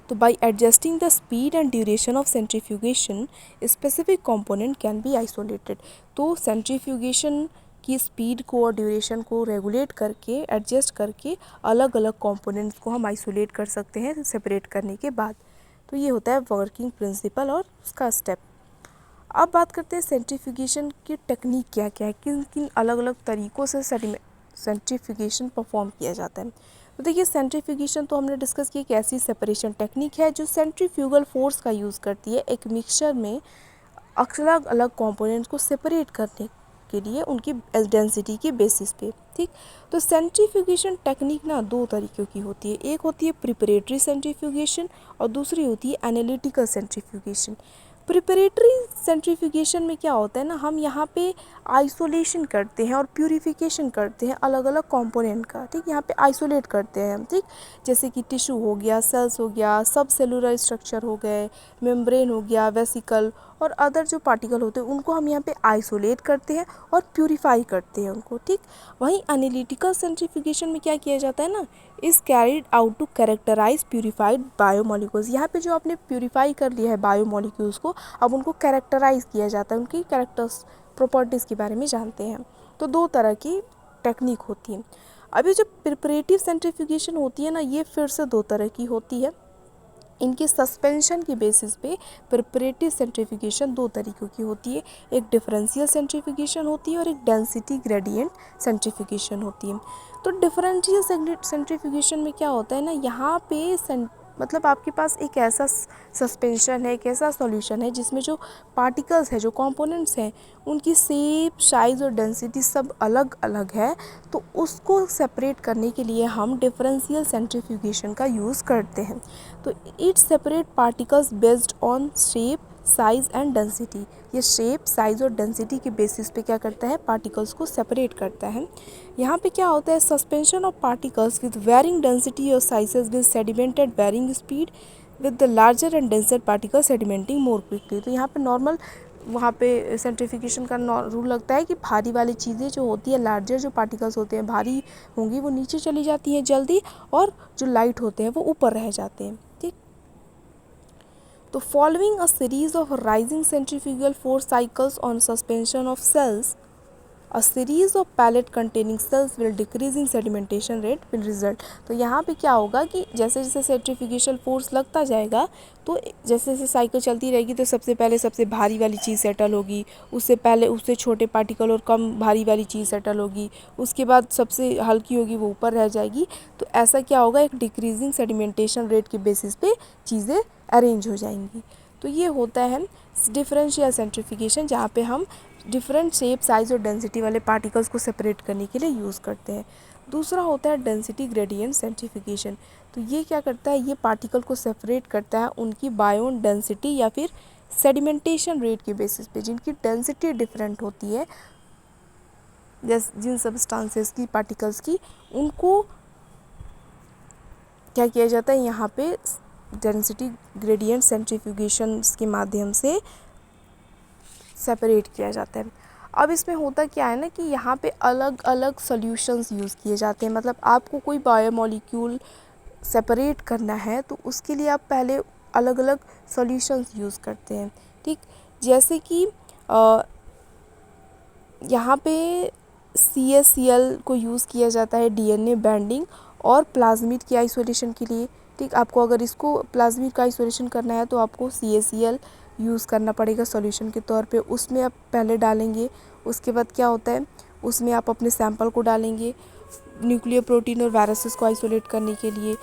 तो by adjusting the speed and duration of centrifugation, specific component can be isolated. तो सेंट्रीफ्यूगेशन की स्पीड को और ड्यूरेशन को रेगुलेट करके, एडजस्ट करके अलग अलग कंपोनेंट्स को हम आइसोलेट कर सकते हैं सेपरेट करने के बाद। तो ये होता है वर्किंग प्रिंसिपल और उसका स्टेप। अब बात करते हैं सेंट्रीफ्यूगेशन की टेक्निक क्या क्या है, किन किन अलग अलग तरीक़ों से सेंट्रीफ्यूगेशन परफॉर्म किया जाता है। तो देखिए, सेंट्रीफ्यूगेशन तो हमने डिस्कस किया कि ऐसी सेपरेशन टेक्निक है जो सेंट्रीफ्यूगल फोर्स का यूज़ करती है एक मिक्सचर में अलग अलग कंपोनेंट्स को सेपरेट करने के लिए उनकी डेंसिटी के बेसिस पे। ठीक, तो सेंट्रीफ्यूगेशन टेक्निक ना 2 तरीक़ों की होती है। एक होती है प्रिपरेटरी सेंट्रीफ्यूगेशन और दूसरी होती है एनालिटिकल सेंट्रीफ्यूगेशन। प्रिपरेटरी सेंट्रीफ्यूगेशन में क्या होता है ना, हम यहाँ पे आइसोलेशन करते हैं और प्यूरिफिकेशन करते हैं अलग अलग कंपोनेंट का। ठीक, यहाँ पे आइसोलेट करते हैं हम। ठीक, जैसे कि टिश्यू हो गया, सेल्स हो गया, सब सेलुलर स्ट्रक्चर हो गए, मेम्ब्रेन हो गया, वेसिकल और अदर जो पार्टिकल होते हैं उनको हम यहाँ पे आइसोलेट करते हैं और प्यूरिफाई करते हैं उनको। ठीक, वहीं एनालिटिकल सेंट्रीफ्यूगेशन में क्या किया जाता है ना, is carried out to characterize purified biomolecules. यहाँ पे जो आपने प्यूरिफाई कर लिया है बायोमोलिक्यूल्स को, अब उनको कैरेक्टराइज किया जाता है, उनकी कैरेक्टर्स प्रॉपर्टीज़ के बारे में जानते हैं। तो 2 तरह की टेक्निक होती है। अभी जो प्रिपरेटिव सेंट्रीफ्यूगेशन होती है ना, ये फिर से 2 तरह की होती है। इनके सस्पेंशन के बेसिस पे प्रिपरेटिव सेंट्रीफ्यूगेशन 2 तरीक़ों की होती है। एक डिफरेंशियल सेंट्रीफ्यूगेशन होती है और एक डेंसिटी ग्रेडियंट सेंट्रीफ्यूगेशन होती है। तो डिफरेंशियल सेंट्रीफ्यूगेशन में क्या होता है ना, यहाँ पे मतलब आपके पास एक ऐसा सस्पेंशन है, एक ऐसा सॉल्यूशन है जिसमें जो पार्टिकल्स है, जो कंपोनेंट्स हैं, उनकी शेप, साइज़ और डेंसिटी सब अलग अलग है। तो उसको सेपरेट करने के लिए हम डिफरेंशियल सेंट्रीफ्यूगेशन का यूज़ करते हैं। तो it separate particles based on shape, size and density. ये शेप, साइज़ और डेंसिटी के बेसिस पे क्या करता है, पार्टिकल्स को सेपरेट करता है। यहाँ पे क्या होता है, suspension of particles with varying density और sizes with sediment at varying speed with the larger and denser particle sedimenting more quickly. तो यहाँ पे नॉर्मल वहाँ पे सेंट्रीफ्यूगेशन का रूल लगता है कि भारी वाली चीज़ें जो होती है, लार्जर जो पार्टिकल्स होते हैं भारी होंगी, वो नीचे चली जाती हैं जल्दी, और जो लाइट होते हैं वो ऊपर रह जाते हैं। ठीक, तो following a series of rising centrifugal force cycles on suspension of cells, A series of pallet containing cells will decreasing sedimentation rate will result। तो यहाँ पे क्या होगा कि जैसे जैसे सेंट्रीफ्यूगेशन फोर्स लगता जाएगा, तो जैसे जैसे साइकिल चलती रहेगी, तो सबसे पहले सबसे भारी वाली चीज़ सेटल होगी, उससे पहले उससे छोटे पार्टिकल और कम भारी वाली चीज़ सेटल होगी, उसके बाद सबसे हल्की होगी वो ऊपर रह जाएगी। तो ऐसा क्या होगा, एक डिक्रीजिंग सेडिमेंटेशन रेट के बेसिस पे चीज़ें अरेंज हो जाएंगी। तो ये होता है डिफरेंशियल सेंट्रीफ्यूगेशन, जहाँ पे हम डिफरेंट शेप, साइज और डेंसिटी वाले पार्टिकल्स को सेपरेट करने के लिए यूज़ करते हैं। दूसरा होता है डेंसिटी ग्रेडियंट सेंट्रीफ्यूगेशन। तो ये क्या करता है, ये पार्टिकल को सेपरेट करता है उनकी बायोन डेंसिटी या फिर सेडिमेंटेशन रेट के बेसिस पे, जिनकी डेंसिटी डिफरेंट होती है, जैसे जिन सब्सटेंसेस की, पार्टिकल्स की, उनको क्या किया जाता है, यहाँ पे डेंसिटी ग्रेडियंट सेंट्रीफ्यूगेशन के माध्यम से सेपरेट किया जाता है। अब इसमें होता क्या है ना कि यहाँ पे अलग अलग सॉल्यूशंस यूज़ किए जाते हैं। मतलब आपको कोई बायोमोलिक्यूल सेपरेट करना है तो उसके लिए आप पहले अलग अलग सॉल्यूशंस यूज़ करते हैं। ठीक, जैसे कि यहाँ पे CaCl को यूज़ किया जाता है DNA बाइंडिंग और प्लाज्मिड की आइसोलेशन के लिए। ठीक, आपको अगर इसको प्लाज्मिड का आइसोलेशन करना है तो आपको CaCl यूज़ करना पड़ेगा सॉल्यूशन के तौर पे। उसमें आप पहले डालेंगे, उसके बाद क्या होता है, उसमें आप अपने सैंपल को डालेंगे न्यूक्लियर प्रोटीन और वायरसेस को आइसोलेट करने के लिए।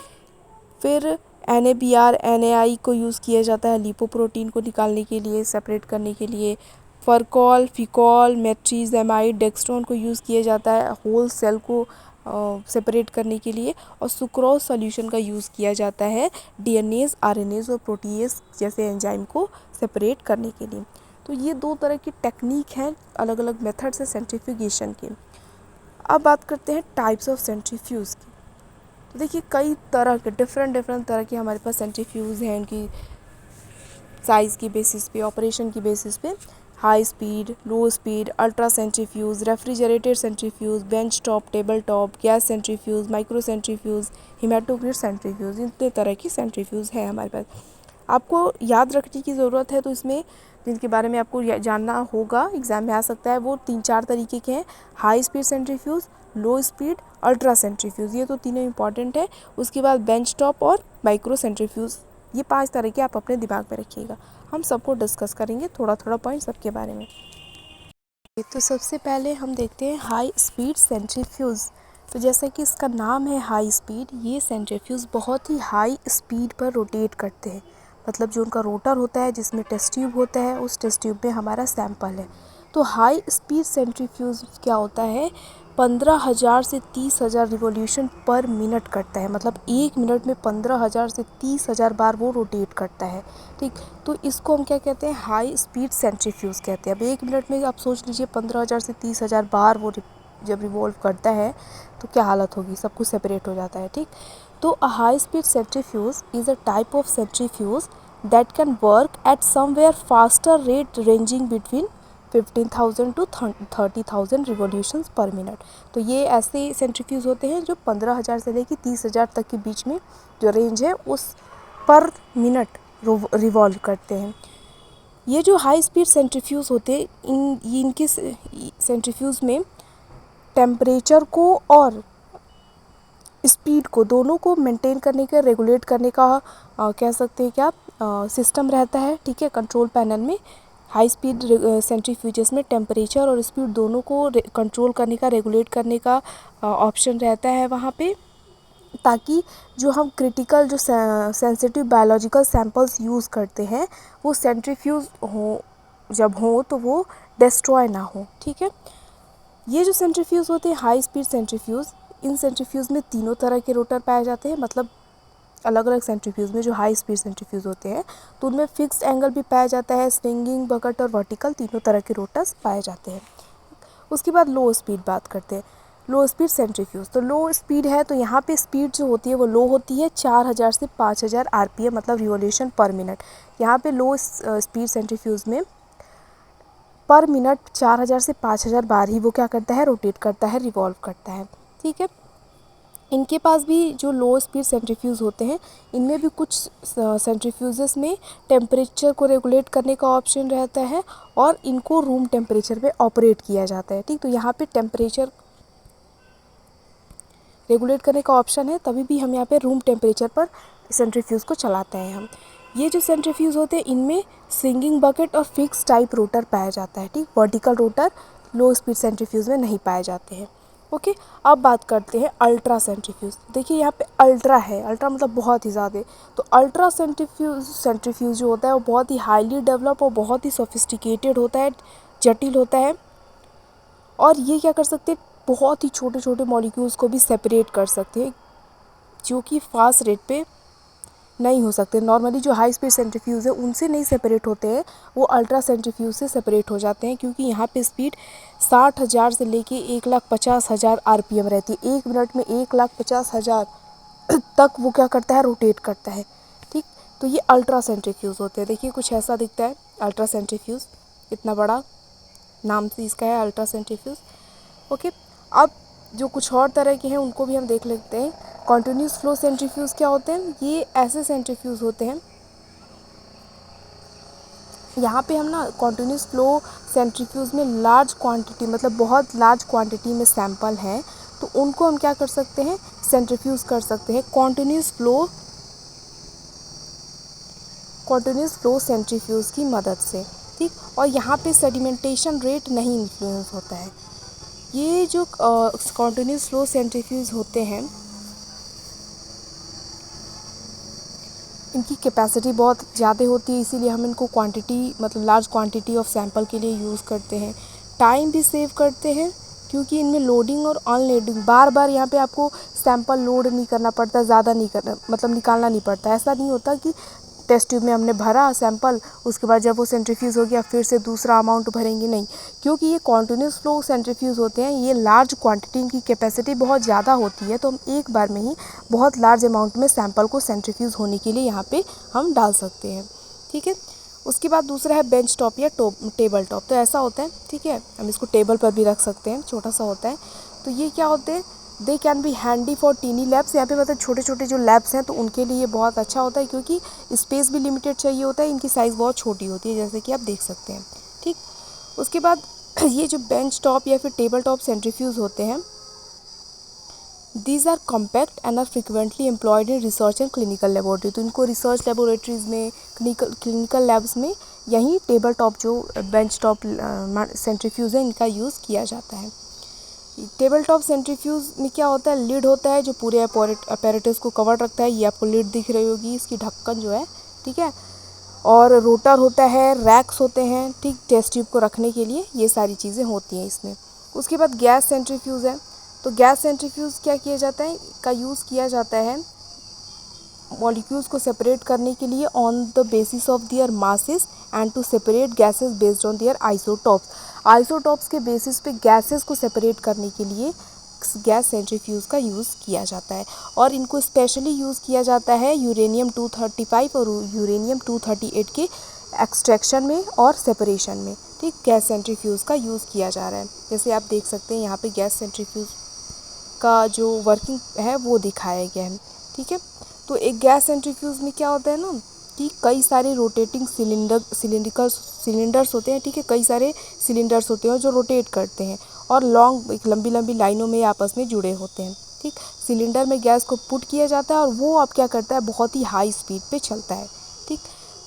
फिर NABR NAI को यूज़ किया जाता है लिपोप्रोटीन को निकालने के लिए, सेपरेट करने के लिए। फर्कॉल, फिकॉल, मेट्रीजेमाइड, डेक्स्ट्रॉन को यूज़ किया जाता है होल सेल को सेपरेट करने के लिए। और सुक्रोज सॉल्यूशन का यूज़ किया जाता है DNAs, RNAs और प्रोटीएस जैसे एंजाइम को सेपरेट करने के लिए। तो ये दो तरह की टेक्निक हैं, अलग अलग मेथड्स है सेंट्रीफ्यूगेशन के। अब बात करते हैं टाइप्स ऑफ सेंट्रीफ्यूज की। तो देखिए कई तरह के डिफरेंट तरह के हमारे पास सेंट्रीफ्यूज हैं, उनकी साइज़ की बेसिस पे, ऑपरेशन की बेसिस पे। हाई स्पीड, लो speed, ultra centrifuge, refrigerated centrifuge, bench top, table top, gas centrifuge, micro centrifuge, haematocrit centrifuge, इतने तरह की सेंट्रीफ्यूज है हमारे पास। आपको याद रखने की ज़रूरत है, तो इसमें जिनके बारे में आपको जानना होगा, एग्ज़ाम में आ सकता है, वो 3-4 तरीके के हैं। हाई स्पीड सेंट्रीफ्यूज, लो स्पीड, अल्ट्रा सेंट्रीफ्यूज, ये तो तीनों इंपॉर्टेंट है। उसके बाद बेंच टॉप और माइक्रो सेंट्रीफ्यूज, ये 5 तरह के आप अपने दिमाग में रखिएगा। हम सबको डिस्कस करेंगे थोड़ा थोड़ा पॉइंट सबके बारे में। तो सबसे पहले हम देखते हैं हाई स्पीड सेंट्रीफ्यूज। तो जैसा कि इसका नाम है हाई स्पीड, ये सेंट्रीफ्यूज बहुत ही हाई स्पीड पर रोटेट करते हैं। मतलब जो उनका रोटर होता है जिसमें टेस्ट ट्यूब होता है, उस टेस्ट ट्यूब में हमारा सैंपल है। तो हाई स्पीड सेंट्रीफ्यूज क्या होता है, 15,000 से 30,000 रिवॉल्यूशन पर मिनट करता है। मतलब 1 मिनट में 15,000 से 30,000 बार वो रोटेट करता है। ठीक, तो इसको हम क्या कहते हैं, हाई स्पीड सेंट्रीफ्यूज कहते हैं। अब 1 मिनट में आप सोच लीजिए 15,000 से 30,000 बार वो जब रिवॉल्व करता है तो क्या हालत होगी, सब कुछ सेपरेट हो जाता है। ठीक, तो a high speed centrifuge is a type of centrifuge that can work at somewhere faster rate ranging between 15,000 to 30,000 revolutions पर मिनट। तो ये ऐसे सेंट्रीफ्यूज होते हैं जो 15,000 से लेकर 30,000 तक के बीच में जो रेंज है उस पर मिनट रिवॉल्व करते हैं। ये जो हाई स्पीड सेंट्रीफ्यूज होते हैं, इनके सेंट्रीफ्यूज में टेम्परेचर को और स्पीड को, दोनों को मेंटेन करने का, रेगुलेट करने का कह सकते हैं क्या, सिस्टम रहता है। ठीक है, कंट्रोल पैनल में हाई स्पीड सेंट्रीफ्यूजेस में टेम्परेचर और स्पीड दोनों को कंट्रोल करने का, रेगुलेट करने का ऑप्शन रहता है वहाँ पे, ताकि जो हम क्रिटिकल जो सेंसिटिव बायोलॉजिकल सैंपल्स यूज़ करते हैं वो सेंट्रीफ्यूज हो, जब हो तो वो डिस्ट्रॉय ना हो। ठीक है, ये जो सेंट्रीफ्यूज होते हैं हाई स्पीड सेंट्रीफ्यूज, इन सेंट्रीफ्यूज में तीनों तरह के रोटर पाए जाते हैं। मतलब अलग अलग सेंट्रीफ्यूज में जो हाई स्पीड सेंट्रीफ्यूज होते हैं तो उनमें फिक्स्ड एंगल भी पाया जाता है, स्विंगिंग, बकट और वर्टिकल, तीनों तरह के रोटर्स पाए जाते हैं। उसके बाद लो स्पीड बात करते हैं। लो स्पीड सेंट्रीफ्यूज, तो लो स्पीड है तो यहाँ पे स्पीड जो होती है वो लो होती है 4000 से 5000 आरपीएम, मतलब रिवोल्यूशन पर मिनट। यहाँ पे लो स्पीड सेंट्रीफ्यूज में पर मिनट 4000 से 5000 बार ही वो क्या करता है, रोटेट करता है, रिवॉल्व करता है। ठीक है, इनके पास भी जो लो स्पीड सेंट्रीफ्यूज होते हैं, इनमें भी कुछ सेंट्रीफ्यूजेस में टेम्परेचर को रेगुलेट करने का ऑप्शन रहता है और इनको रूम टेम्परेचर पे ऑपरेट किया जाता है। ठीक, तो यहाँ पे टेम्परेचर रेगुलेट करने का ऑप्शन है, तभी भी हम यहाँ पे रूम टेम्परेचर पर सेंट्रीफ्यूज को चलाते हैं हम। ये जो सेंट्रीफ्यूज होते हैं इनमें स्विंगिंग बकेट और फिक्स टाइप रोटर पाया जाता है। ठीक, वर्टिकल रोटर लो स्पीड सेंट्रीफ्यूज में नहीं पाए जाते हैं। ओके, अब बात करते हैं अल्ट्रा सेंट्रीफ्यूज। देखिए यहाँ पे अल्ट्रा है, अल्ट्रा मतलब बहुत ही ज़्यादा। तो अल्ट्रा सेंट्रीफ्यूज जो होता है वो बहुत ही हाईली डेवलप और बहुत ही सोफिस्टिकेटेड होता है, जटिल होता है। और ये क्या कर सकते हैं, बहुत ही छोटे छोटे मॉलिक्यूल्स को भी सेपरेट कर सकते हैं, जो कि फास्ट रेट पे नहीं हो सकते। नॉर्मली जो हाई स्पीड सेंट्रीफ्यूज है उनसे नहीं सेपरेट होते हैं, वो अल्ट्रा सेंट्रीफ्यूज से सेपरेट हो जाते हैं, क्योंकि यहाँ पे स्पीड 60,000 से लेके 1,50,000 आरपीएम रहती है। 1 मिनट में 1,50,000 तक वो क्या करता है, रोटेट करता है। ठीक, तो ये अल्ट्रा सेंट्रीफ्यूज होते हैं। देखिए कुछ ऐसा दिखता है अल्ट्रा सेंट्रीफ्यूज, इतना बड़ा नाम से इसका है अल्ट्रा सेंट्रीफ्यूज। ओके, अब जो कुछ और तरह के हैं उनको भी हम देख लेते हैं। कॉन्टिन्यूस फ्लो सेंट्रीफ्यूज क्या होते हैं, ये ऐसे सेंट्रीफ्यूज होते हैं, यहाँ पे हम ना कॉन्टिन्यूस फ्लो सेंट्रीफ्यूज में लार्ज क्वांटिटी, मतलब बहुत लार्ज क्वांटिटी में सैंपल हैं, तो उनको हम क्या कर सकते हैं, सेंट्रीफ्यूज कर सकते हैं कॉन्टिन्यूस फ्लो सेंट्रीफ्यूज की मदद से। ठीक, और यहाँ पे सेडिमेंटेशन रेट नहीं इन्फ्लुएंस होता है। ये जो कॉन्टिन्यूस फ्लो सेंट्रीफ्यूज होते हैं इनकी कैपेसिटी बहुत ज़्यादा होती है, इसीलिए हम इनको क्वांटिटी, मतलब लार्ज क्वांटिटी ऑफ सैंपल के लिए यूज़ करते हैं। टाइम भी सेव करते हैं, क्योंकि इनमें लोडिंग और अनलोडिंग बार बार यहाँ पे आपको सैंपल लोड नहीं करना पड़ता, ज़्यादा नहीं करना, मतलब निकालना नहीं पड़ता। ऐसा नहीं होता कि टेस्ट ट्यूब में हमने भरा सैंपल, उसके बाद जब वो सेंट्रीफ्यूज हो गया फिर से दूसरा अमाउंट भरेंगे, नहीं। क्योंकि ये कॉन्टिन्यूस फ्लो सेंट्रीफ्यूज होते हैं, ये लार्ज क्वांटिटी की कैपेसिटी बहुत ज़्यादा होती है, तो हम एक बार में ही बहुत लार्ज अमाउंट में सैंपल को सेंट्रीफ्यूज होने के लिए यहाँ पे हम डाल सकते हैं। ठीक है, उसके बाद दूसरा है बेंच टॉप या टेबल टॉप। तो ऐसा होता है, ठीक है, हम इसको टेबल पर भी रख सकते हैं, छोटा सा होता है। तो ये क्या होते हैं, they can be handy for tiny labs. यहाँ पे मतलब छोटे छोटे जो लैब्स हैं तो उनके लिए बहुत अच्छा होता है, क्योंकि स्पेस भी लिमिटेड चाहिए होता है, इनकी साइज़ बहुत छोटी होती है, जैसे कि आप देख सकते हैं। ठीक, उसके बाद ये जो बेंच टॉप या फिर टेबल टॉप सेंट्रीफ्यूज होते हैं, these are compact and are frequently employed in research and clinical laboratory. तो इनको रिसर्च लेबोरेटरीज़ में, क्लिनिकल लैब्स में यही टेबल टॉप जो बेंच टॉप सेंट्रीफ्यूज है इनका यूज़ किया जाता है। टेबल टॉप सेंट्रीफ्यूज में क्या होता है, लिड होता है जो पूरे अपैरेटस को कवर रखता है, ये आपको लिड दिख रही होगी, इसकी ढक्कन जो है, ठीक है। और रोटर होता है, रैक्स होते हैं, ठीक, टेस्ट ट्यूब को रखने के लिए, ये सारी चीज़ें होती हैं इसमें। उसके बाद गैस सेंट्रीफ्यूज है। तो गैस सेंट्रीफ्यूज क्या किया जाता है, का यूज़ किया जाता है मॉलिक्यूल्स को सेपरेट करने के लिए on the basis of their masses and to separate gases based on their isotopes. Isotopes के बेसिस पे गैसेस को सेपरेट करने के लिए गैस सेंट्रीफ्यूज का यूज़ किया जाता है, और इनको स्पेशली यूज़ किया जाता है यूरेनियम 235 और यूरेनियम 238 के एक्सट्रैक्शन में और सेपरेशन में। ठीक, गैस सेंट्रीफ्यूज का यूज़ किया जा रहा है। जैसे आप देख सकते हैं यहाँ पे गैस सेंट्रीफ्यूज का जो वर्किंग है वो दिखाया गया है। ठीक है, तो एक गैस सेंट्रीफ्यूज में क्या होता है ना कि कई सारे रोटेटिंग सिलेंडर्स होते हैं। ठीक है, कई सारे सिलेंडर्स होते हैं जो रोटेट करते हैं और एक लंबी लंबी लाइनों में आपस में जुड़े होते हैं। ठीक, सिलेंडर में गैस को पुट किया जाता है और वो अब क्या करता है, बहुत ही हाई स्पीड पे चलता है। ठीक,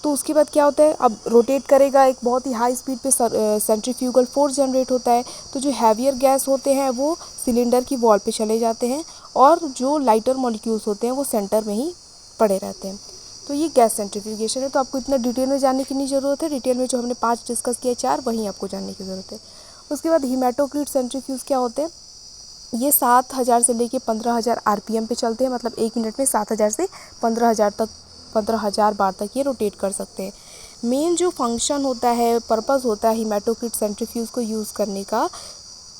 तो उसके बाद क्या होता है, अब रोटेट करेगा, एक बहुत ही हाई स्पीड पे सेंट्रीफ्यूगल फोर्स जनरेट होता है। तो जो हैवियर गैस होते हैं वो सिलेंडर की वॉल पे चले जाते हैं और जो लाइटर मॉलिक्यूल्स होते हैं वो सेंटर में ही पड़े रहते हैं। तो ये गैस सेंट्रीफ्यूगेशन है। तो आपको इतना डिटेल में जानने की नहीं ज़रूरत है, डिटेल में जो हमने 5 डिस्कस किए 4 वहीं आपको जानने की ज़रूरत है। उसके बाद हीमेटोक्रिट सेंट्रीफ्यूज क्या होते हैं, ये 7000 से लेके 15000 आरपीएम पे चलते हैं, मतलब 1 मिनट में 7000 से 15000 बार तक ये रोटेट कर सकते हैं। मेन जो फंक्शन होता है, पर्पस होता है हीमेटोक्रिट सेंट्रीफ्यूज को यूज़ करने का,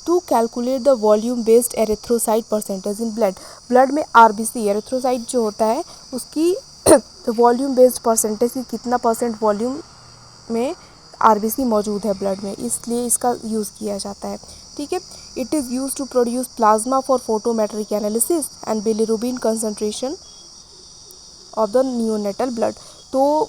to calculate the volume based erythrocyte percentage in blood. Blood में आरबीसी एरिथ्रोसाइट जो होता है उसकी वॉल्यूम बेस्ड परसेंटेज की कितना परसेंट वॉल्यूम में आरबीसी मौजूद है ब्लड में, इसलिए इसका यूज़ किया जाता है। ठीक है। It is use to produce plasma for photometric analysis and bilirubin concentration of the neonatal blood. तो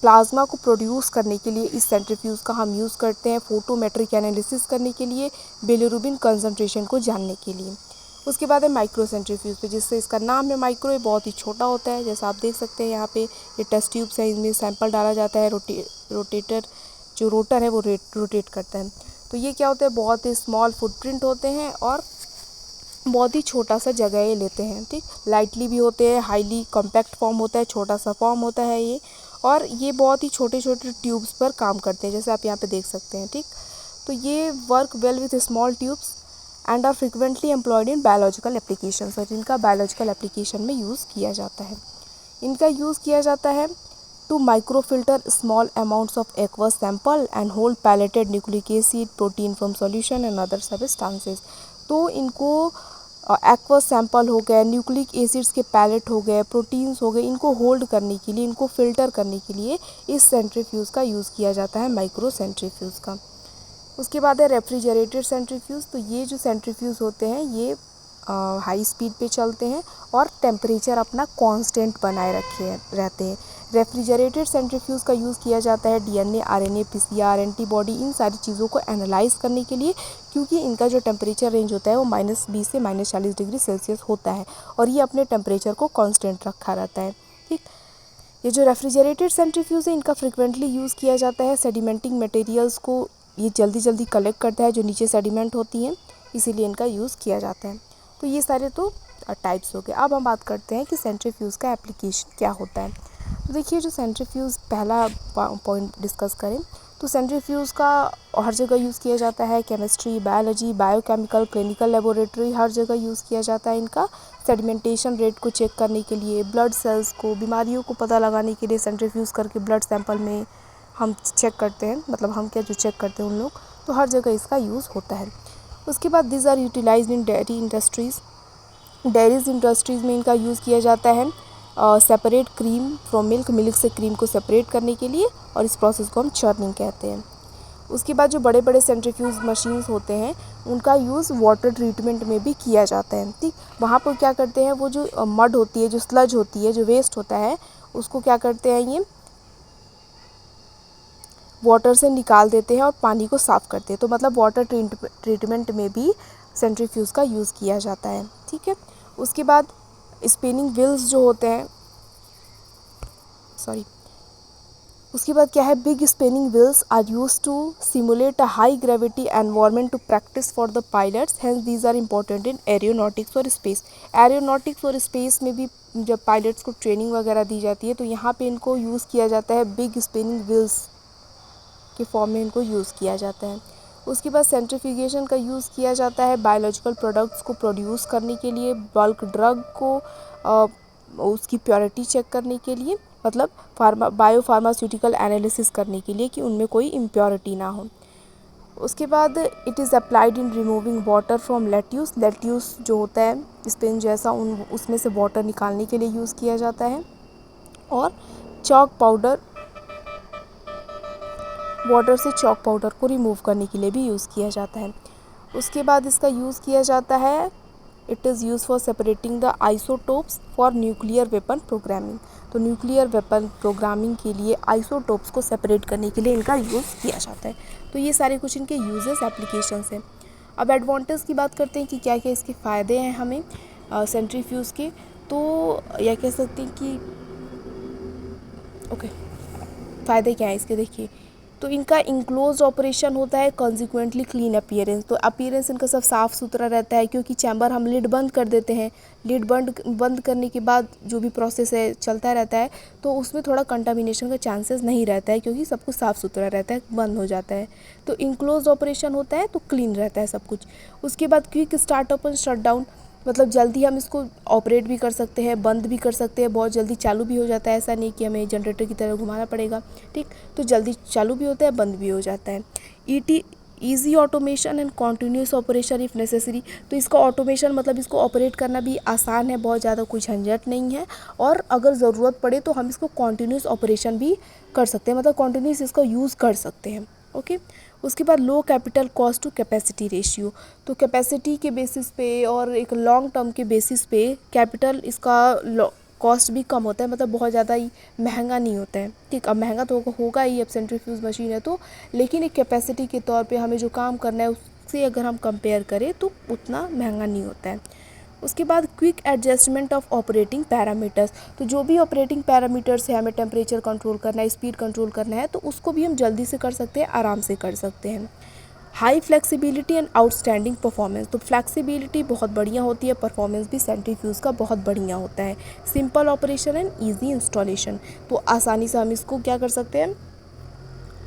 प्लाज्मा को प्रोड्यूस करने के लिए इस सेंट्रीफ्यूज का हम यूज़ करते हैं, फोटोमेट्रिक एनालिसिस करने के लिए, बिलिरुबिन कंसंट्रेशन को जानने के लिए। उसके बाद है माइक्रो सेंट्रीफ्यूज पे, जिससे इसका नाम है माइक्रो, ये बहुत ही छोटा होता है। जैसा आप देख सकते हैं यहाँ पे ये टेस्ट ट्यूब्स है, इनमें सैंपल डाला जाता है, रोटेटर जो रोटर है वो रोटेट करता है। तो ये क्या होता है, बहुत ही स्मॉल फुटप्रिंट होते हैं और बहुत ही छोटा सा जगह ये लेते हैं। ठीक, लाइटली भी होते हैं, हाईली कॉम्पैक्ट फॉर्म होता है, छोटा सा फॉर्म होता है ये, और ये बहुत ही छोटे छोटे ट्यूब्स पर काम करते हैं, जैसे आप यहाँ पे देख सकते हैं। ठीक, तो ये work well with small tubes and are frequently employed in biological application, और इनका बायोलॉजिकल एप्लीकेशन में यूज़ किया जाता है। इनका यूज़ किया जाता है to microfilter small amounts of aqueous sample and hold pelleted nucleic acid protein from solution and other substances. तो इनको एक्वस सैंपल हो गए, न्यूक्लिक एसिड्स के पैलेट हो गए, प्रोटीन्स हो गए, इनको होल्ड करने के लिए, इनको फिल्टर करने के लिए इस सेंट्रीफ्यूज का यूज़ किया जाता है, माइक्रो सेंट्रीफ्यूज का। उसके बाद है रेफ्रिजरेटेड सेंट्रीफ्यूज। तो ये जो सेंट्रीफ्यूज होते हैं ये हाई स्पीड पे चलते हैं और टेम्परेचर अपना कांस्टेंट बनाए रखे रहते हैं। रेफ्रिजरेटेड सेंट्रीफ्यूज का यूज़ किया जाता है डीएनए, आरएनए, पीसीआर, एंटीबॉडी, इन सारी चीज़ों को एनालाइज करने के लिए, क्योंकि इनका जो टेम्परेचर रेंज होता है वो -20 से -40 डिग्री सेल्सियस होता है और ये अपने टेम्परेचर को कांस्टेंट रखा रहता है। ठीक, ये जो रेफ्रिजरेटेड सेंट्रीफ्यूज है इनका फ्रिक्वेंटली यूज़ किया जाता है। सेडिमेंटिंग मटेरियल्स को ये जल्दी जल्दी कलेक्ट करता है जो नीचे सेडिमेंट होती हैं, इसीलिए इनका यूज़ किया जाता है। तो ये सारे तो टाइप्स हो गए। अब हम बात करते हैं कि सेंट्रीफ्यूज का एप्लीकेशन क्या होता है। तो देखिए, जो सेंट्रीफ्यूज पहला पॉइंट डिस्कस करें तो सेंट्रीफ्यूज का हर जगह यूज़ किया जाता है, chemistry, biology, biochemical, clinical laboratory, हर जगह यूज़ किया जाता है इनका। सेडिमेंटेशन रेट को चेक करने के लिए, ब्लड सेल्स को, बीमारियों को पता लगाने के लिए सेंट्रीफ्यूज करके ब्लड सैंपल में हम चेक करते हैं, मतलब हम क्या जो चेक करते हैं उन लोग, तो हर जगह इसका यूज़ होता है। उसके बाद this are utilized in dairy industries. Dairies industries में इनका यूज़ किया जाता है separate cream from milk, milk से क्रीम को सेपरेट करने के लिए, और इस प्रोसेस को हम चर्निंग कहते हैं। उसके बाद जो बड़े बड़े सेंट्रीफ्यूज मशीन्स होते हैं उनका यूज़ वाटर ट्रीटमेंट में भी किया जाता है। ठीक, वहाँ पर क्या करते हैं, वो जो मड होती है, जो स्लज होती है, जो वेस्ट होता है, उसको क्या करते हैं, ये वाटर से निकाल देते हैं और पानी को साफ़ करते हैं। तो मतलब वाटर ट्रीटमेंट में भी सेंट्रीफ्यूज का यूज़ किया जाता है। ठीक है। उसके बाद स्पिनिंग व्हील्स जो होते हैं, उसके बाद क्या है, big spinning wheels are use to simulate a high gravity environment to practice for the pilots, hence these are important in aeronautics और स्पेस। एरोनॉटिक्स और स्पेस में भी जब पायलट्स को ट्रेनिंग वगैरह दी जाती है तो यहाँ पे इनको यूज़ किया जाता है, बिग स्पिनिंग व्हील्स के फॉर्म में इनको यूज़ किया जाता है। उसके बाद सेंट्रीफ्यूगेशन का यूज़ किया जाता है बायोलॉजिकल प्रोडक्ट्स को प्रोड्यूस करने के लिए, बल्क ड्रग को उसकी प्योरिटी चेक करने के लिए, मतलब बायोफार्मास्यूटिकल एनालिसिस करने के लिए कि उनमें कोई इम्प्योरिटी ना हो। उसके बाद it is applied in removing water from lettuce. Lettuce जो होता है स्पिन जैसा, उसमें से वाटर निकालने के लिए यूज़ किया जाता है। और चॉक पाउडर, वाटर से चॉक पाउडर को रिमूव करने के लिए भी यूज़ किया जाता है। उसके बाद इसका यूज़ किया जाता है, it is use for separating the isotopes for nuclear weapon programming. तो न्यूक्लियर वेपन प्रोग्रामिंग के लिए आइसोटोप्स को सेपरेट करने के लिए इनका यूज़ किया जाता है। तो ये सारे कुछ इनके यूजेस एप्लीकेशंस हैं। अब एडवांटेज की बात करते हैं कि क्या क्या इसके फ़ायदे हैं हमें सेंट्रीफ्यूज के। तो यह कह सकते हैं कि फ़ायदे क्या हैं इसके, देखिए। तो इनका इंक्लोज्ड ऑपरेशन होता है, कॉन्सिक्वेंटली क्लीन अपीयरेंस। तो अपीयरेंस इनका सब साफ़ सुथरा रहता है, क्योंकि चैम्बर हम लिड बंद कर देते हैं। लिड बंद करने के बाद जो भी प्रोसेस है चलता रहता है, तो उसमें थोड़ा कंटामिनेशन का चांसेस नहीं रहता है, क्योंकि सब कुछ साफ़ सुथरा रहता है, बंद हो जाता है। तो इंक्लोज्ड ऑपरेशन होता है तो क्लीन रहता है सब कुछ। उसके बाद quick startup and shut down, मतलब जल्दी हम इसको ऑपरेट भी कर सकते हैं, बंद भी कर सकते हैं, बहुत जल्दी चालू भी हो जाता है। ऐसा नहीं कि हमें जनरेटर की तरह घुमाना पड़ेगा। ठीक, तो जल्दी चालू भी होता है, बंद भी हो जाता है। Easy automation and continuous operation if necessary. तो इसका ऑटोमेशन मतलब इसको ऑपरेट करना भी आसान है, बहुत ज़्यादा कोई झंझट नहीं है, और अगर ज़रूरत पड़े तो हम इसको कॉन्टीन्यूस ऑपरेशन भी कर सकते हैं, मतलब कॉन्टीन्यूस इसका यूज़ कर सकते हैं। ओके। उसके बाद low capital cost to capacity ratio. तो कैपेसिटी के बेसिस पे और एक लॉन्ग टर्म के बेसिस पे कैपिटल इसका कॉस्ट भी कम होता है, मतलब बहुत ज़्यादा ही महंगा नहीं होता है। ठीक, अब महंगा तो होगा ही, अब सेंट्रीफ्यूज मशीन है तो, लेकिन एक कैपेसिटी के तौर पे हमें जो काम करना है उससे अगर हम कंपेयर करें तो उतना महंगा नहीं होता है। उसके बाद quick adjustment of operating parameters. तो जो भी ऑपरेटिंग पैरामीटर्स है, हमें टेम्परेचर कंट्रोल करना है, स्पीड कंट्रोल करना है, तो उसको भी हम जल्दी से कर सकते हैं, आराम से कर सकते हैं। High flexibility and outstanding performance. तो फ्लेक्सिबिलिटी बहुत बढ़िया होती है, परफॉर्मेंस भी सेंट्रीफ्यूज का बहुत बढ़िया होता है। Simple operation and easy installation. तो आसानी से हम इसको क्या कर सकते हैं,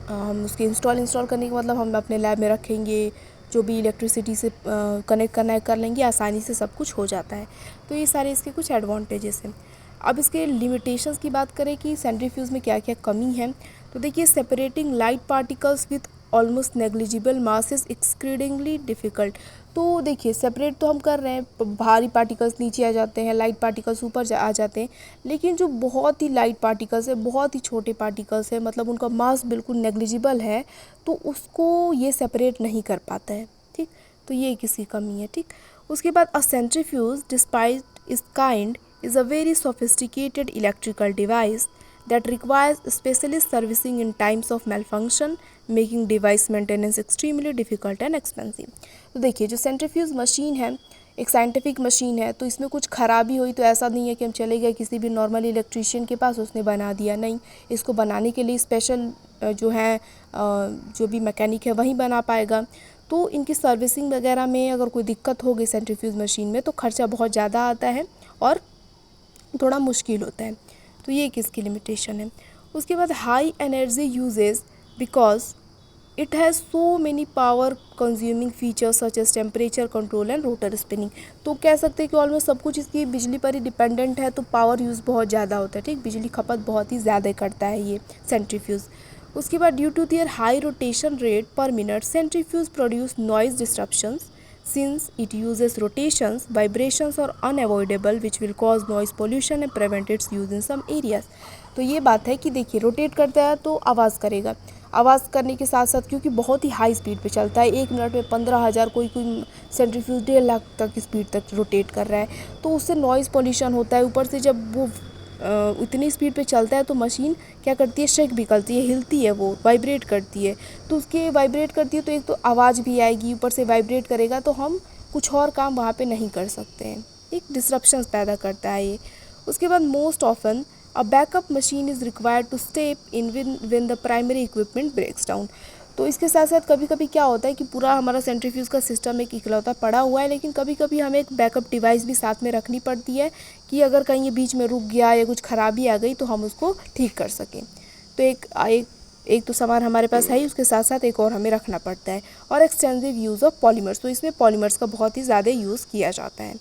हम उसके इंस्टॉल करने के मतलब हम अपने लैब में रखेंगे, जो भी इलेक्ट्रिसिटी से कनेक्ट करना है कर लेंगे, आसानी से सब कुछ हो जाता है। तो ये सारे इसके कुछ एडवांटेजेस हैं। अब इसके लिमिटेशंस की बात करें कि सेंट्रीफ्यूज में क्या क्या कमी है, तो देखिए separating light particles with almost negligible mass is exceedingly difficult. तो देखिए सेपरेट तो हम कर रहे हैं, भारी पार्टिकल्स नीचे आ जाते हैं, लाइट पार्टिकल्स ऊपर आ जाते हैं, लेकिन जो बहुत ही लाइट पार्टिकल्स है, बहुत ही छोटे पार्टिकल्स है, मतलब उनका मास बिल्कुल नेग्लिजिबल है, तो उसको ये सेपरेट नहीं कर पाता है। ठीक, तो ये किसकी कमी है। ठीक, उसके बाद अ सेंट्रीफ्यूज डिस्पाइट इस kind is a very sophisticated electrical device that requires specialist servicing in times of malfunction, making device maintenance extremely difficult and expensive। तो देखिए जो सेंट्रीफ्यूज मशीन है एक साइंटिफिक मशीन है, तो इसमें कुछ ख़राबी हुई तो ऐसा नहीं है कि हम चले गए किसी भी नॉर्मल इलेक्ट्रीशियन के पास, उसने बना दिया, नहीं। इसको बनाने के लिए स्पेशल जो है जो भी मैकेनिक है वही बना पाएगा। तो इनकी सर्विसिंग वगैरह में अगर कोई दिक्कत हो गई सेंट्रीफ्यूज मशीन में तो खर्चा बहुत ज़्यादा आता है और थोड़ा मुश्किल होता है। तो ये किसकी लिमिटेशन है। उसके बाद high energy uses because it has so many power consuming features such as temperature control and rotor spinning. तो कह सकते हैं कि ऑलमोस्ट सब कुछ इसकी बिजली पर ही डिपेंडेंट है, तो पावर यूज़ बहुत ज़्यादा होता है। ठीक, बिजली खपत बहुत ही ज़्यादा करता है ये सेंट्रीफ्यूज। उसके बाद due to their high rotation rate per minute centrifuge produce noise disruptions since it uses rotations, vibrations are unavoidable which will cause noise pollution and prevent its use in some areas। तो ये बात है कि देखिए rotate करता है तो आवाज़ करेगा, आवाज़ करने के साथ साथ क्योंकि बहुत ही हाई स्पीड पे चलता है, 1 मिनट में 15,000 कोई सेंट्रीफ्यूज 1.5 लाख तक की स्पीड तक रोटेट कर रहा है, तो उससे नॉइज़ पोल्यूशन होता है। ऊपर से जब वो इतनी स्पीड पे चलता है तो मशीन क्या करती है, शेक भी करती है, हिलती है, वो वाइब्रेट करती है। तो उसके वाइब्रेट करती है तो एक तो आवाज़ भी आएगी, ऊपर से वाइब्रेट करेगा तो हम कुछ और काम वहाँ पे नहीं कर सकते हैं। एक डिस्ट्रप्शंस पैदा करता है ये। उसके बाद most often a backup machine is required to step in when the primary equipment breaks down. तो इसके साथ साथ कभी कभी क्या होता है कि पूरा हमारा सेंट्रीफ्यूज का सिस्टम एक इकलौता पड़ा हुआ है, लेकिन कभी कभी हमें एक बैकअप डिवाइस भी साथ में रखनी पड़ती है कि अगर कहीं ये बीच में रुक गया या कुछ ख़राबी आ गई तो हम उसको ठीक कर सकें। तो एक तो सामान हमारे पास है ही, उसके साथ साथ एक और हमें रखना पड़ता है। और एक्सटेंसिव यूज़ ऑफ पॉलीमर्स, तो इसमें पॉलीमर्स का बहुत ही ज़्यादा यूज़ किया जाता है।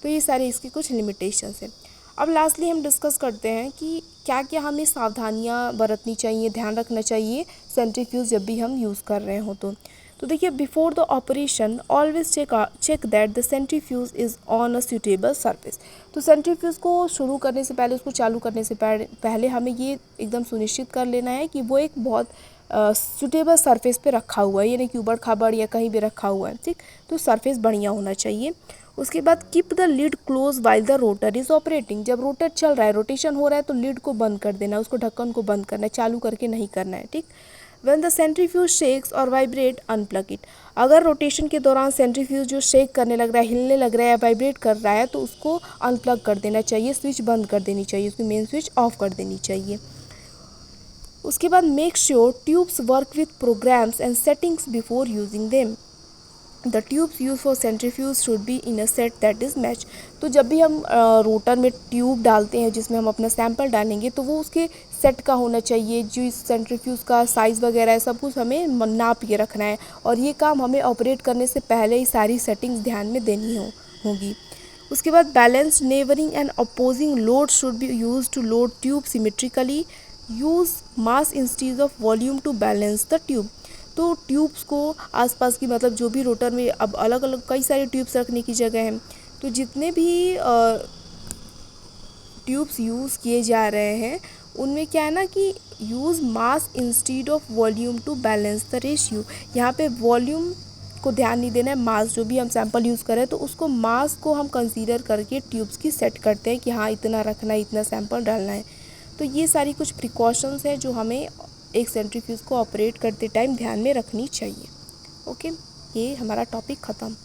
तो ये सारे इसकी कुछ लिमिटेशंस हैं। अब लास्टली हम डिस्कस करते हैं कि क्या क्या हमें सावधानियां बरतनी चाहिए, ध्यान रखना चाहिए सेंट्रीफ्यूज जब भी हम यूज़ कर रहे हों। तो देखिए before the operation always check that the centrifuge is on a suitable surface. तो सेंट्रीफ्यूज को शुरू करने से पहले, उसको चालू करने से पहले हमें ये एकदम सुनिश्चित कर लेना है कि वो एक बहुत सूटेबल सरफेस पे रखा हुआ है, यानी कि ऊबड़ खाबड़ या कहीं भी रखा हुआ है। ठीक, तो सरफेस बढ़िया होना चाहिए। उसके बाद keep the lid close while the rotor is operating. जब रोटर चल रहा है, रोटेशन हो रहा है, तो लिड को बंद कर देना, उसको ढक्कन को बंद करना है, चालू करके नहीं करना है। ठीक, व्हेन द सेंट्रीफ्यूज शेक्स और वाइब्रेट अनप्लग इट। अगर रोटेशन के दौरान सेंट्रीफ्यूज जो शेक करने लग रहा है, हिलने लग रहा है या वाइब्रेट कर रहा है, तो उसको अनप्लग कर देना चाहिए, स्विच बंद कर देनी चाहिए, उसकी मेन स्विच ऑफ कर देनी चाहिए। उसके बाद make sure tubes work with programs and settings before using them. The tubes use for centrifuge should be in a set that is match. तो जब भी हम रोटर में ट्यूब डालते हैं जिसमें हम अपना सैंपल डालेंगे, तो वो उसके सेट का होना चाहिए, जो इस सेंट्रीफ्यूज का साइज़ वगैरह है सब कुछ हमें नाप के रखना है, और ये काम हमें ऑपरेट करने से पहले ही सारी सेटिंग्स ध्यान में देनी होगी। उसके बाद balanced neighbouring and opposing load should be use to load tube symmetrically, use mass instead of volume to balance the tube. तो ट्यूब्स को आसपास की मतलब जो भी रोटर में अब अलग अलग कई सारे ट्यूब्स रखने की जगह है, तो जितने भी ट्यूब्स यूज़ किए जा रहे हैं उनमें क्या है ना कि use mass instead of volume to balance the ratio. यहाँ पे वॉल्यूम को ध्यान नहीं देना है, मास जो भी हम सैंपल यूज़ करें तो उसको मास को हम कंसीडर करके ट्यूब्स की सेट करते हैं कि हाँ इतना रखना है, इतना सैंपल डालना है। तो ये सारी कुछ प्रिकॉशंस हैं जो हमें एक सेंट्रीफ्यूज को ऑपरेट करते टाइम ध्यान में रखनी चाहिए। ओके, ये हमारा टॉपिक ख़त्म।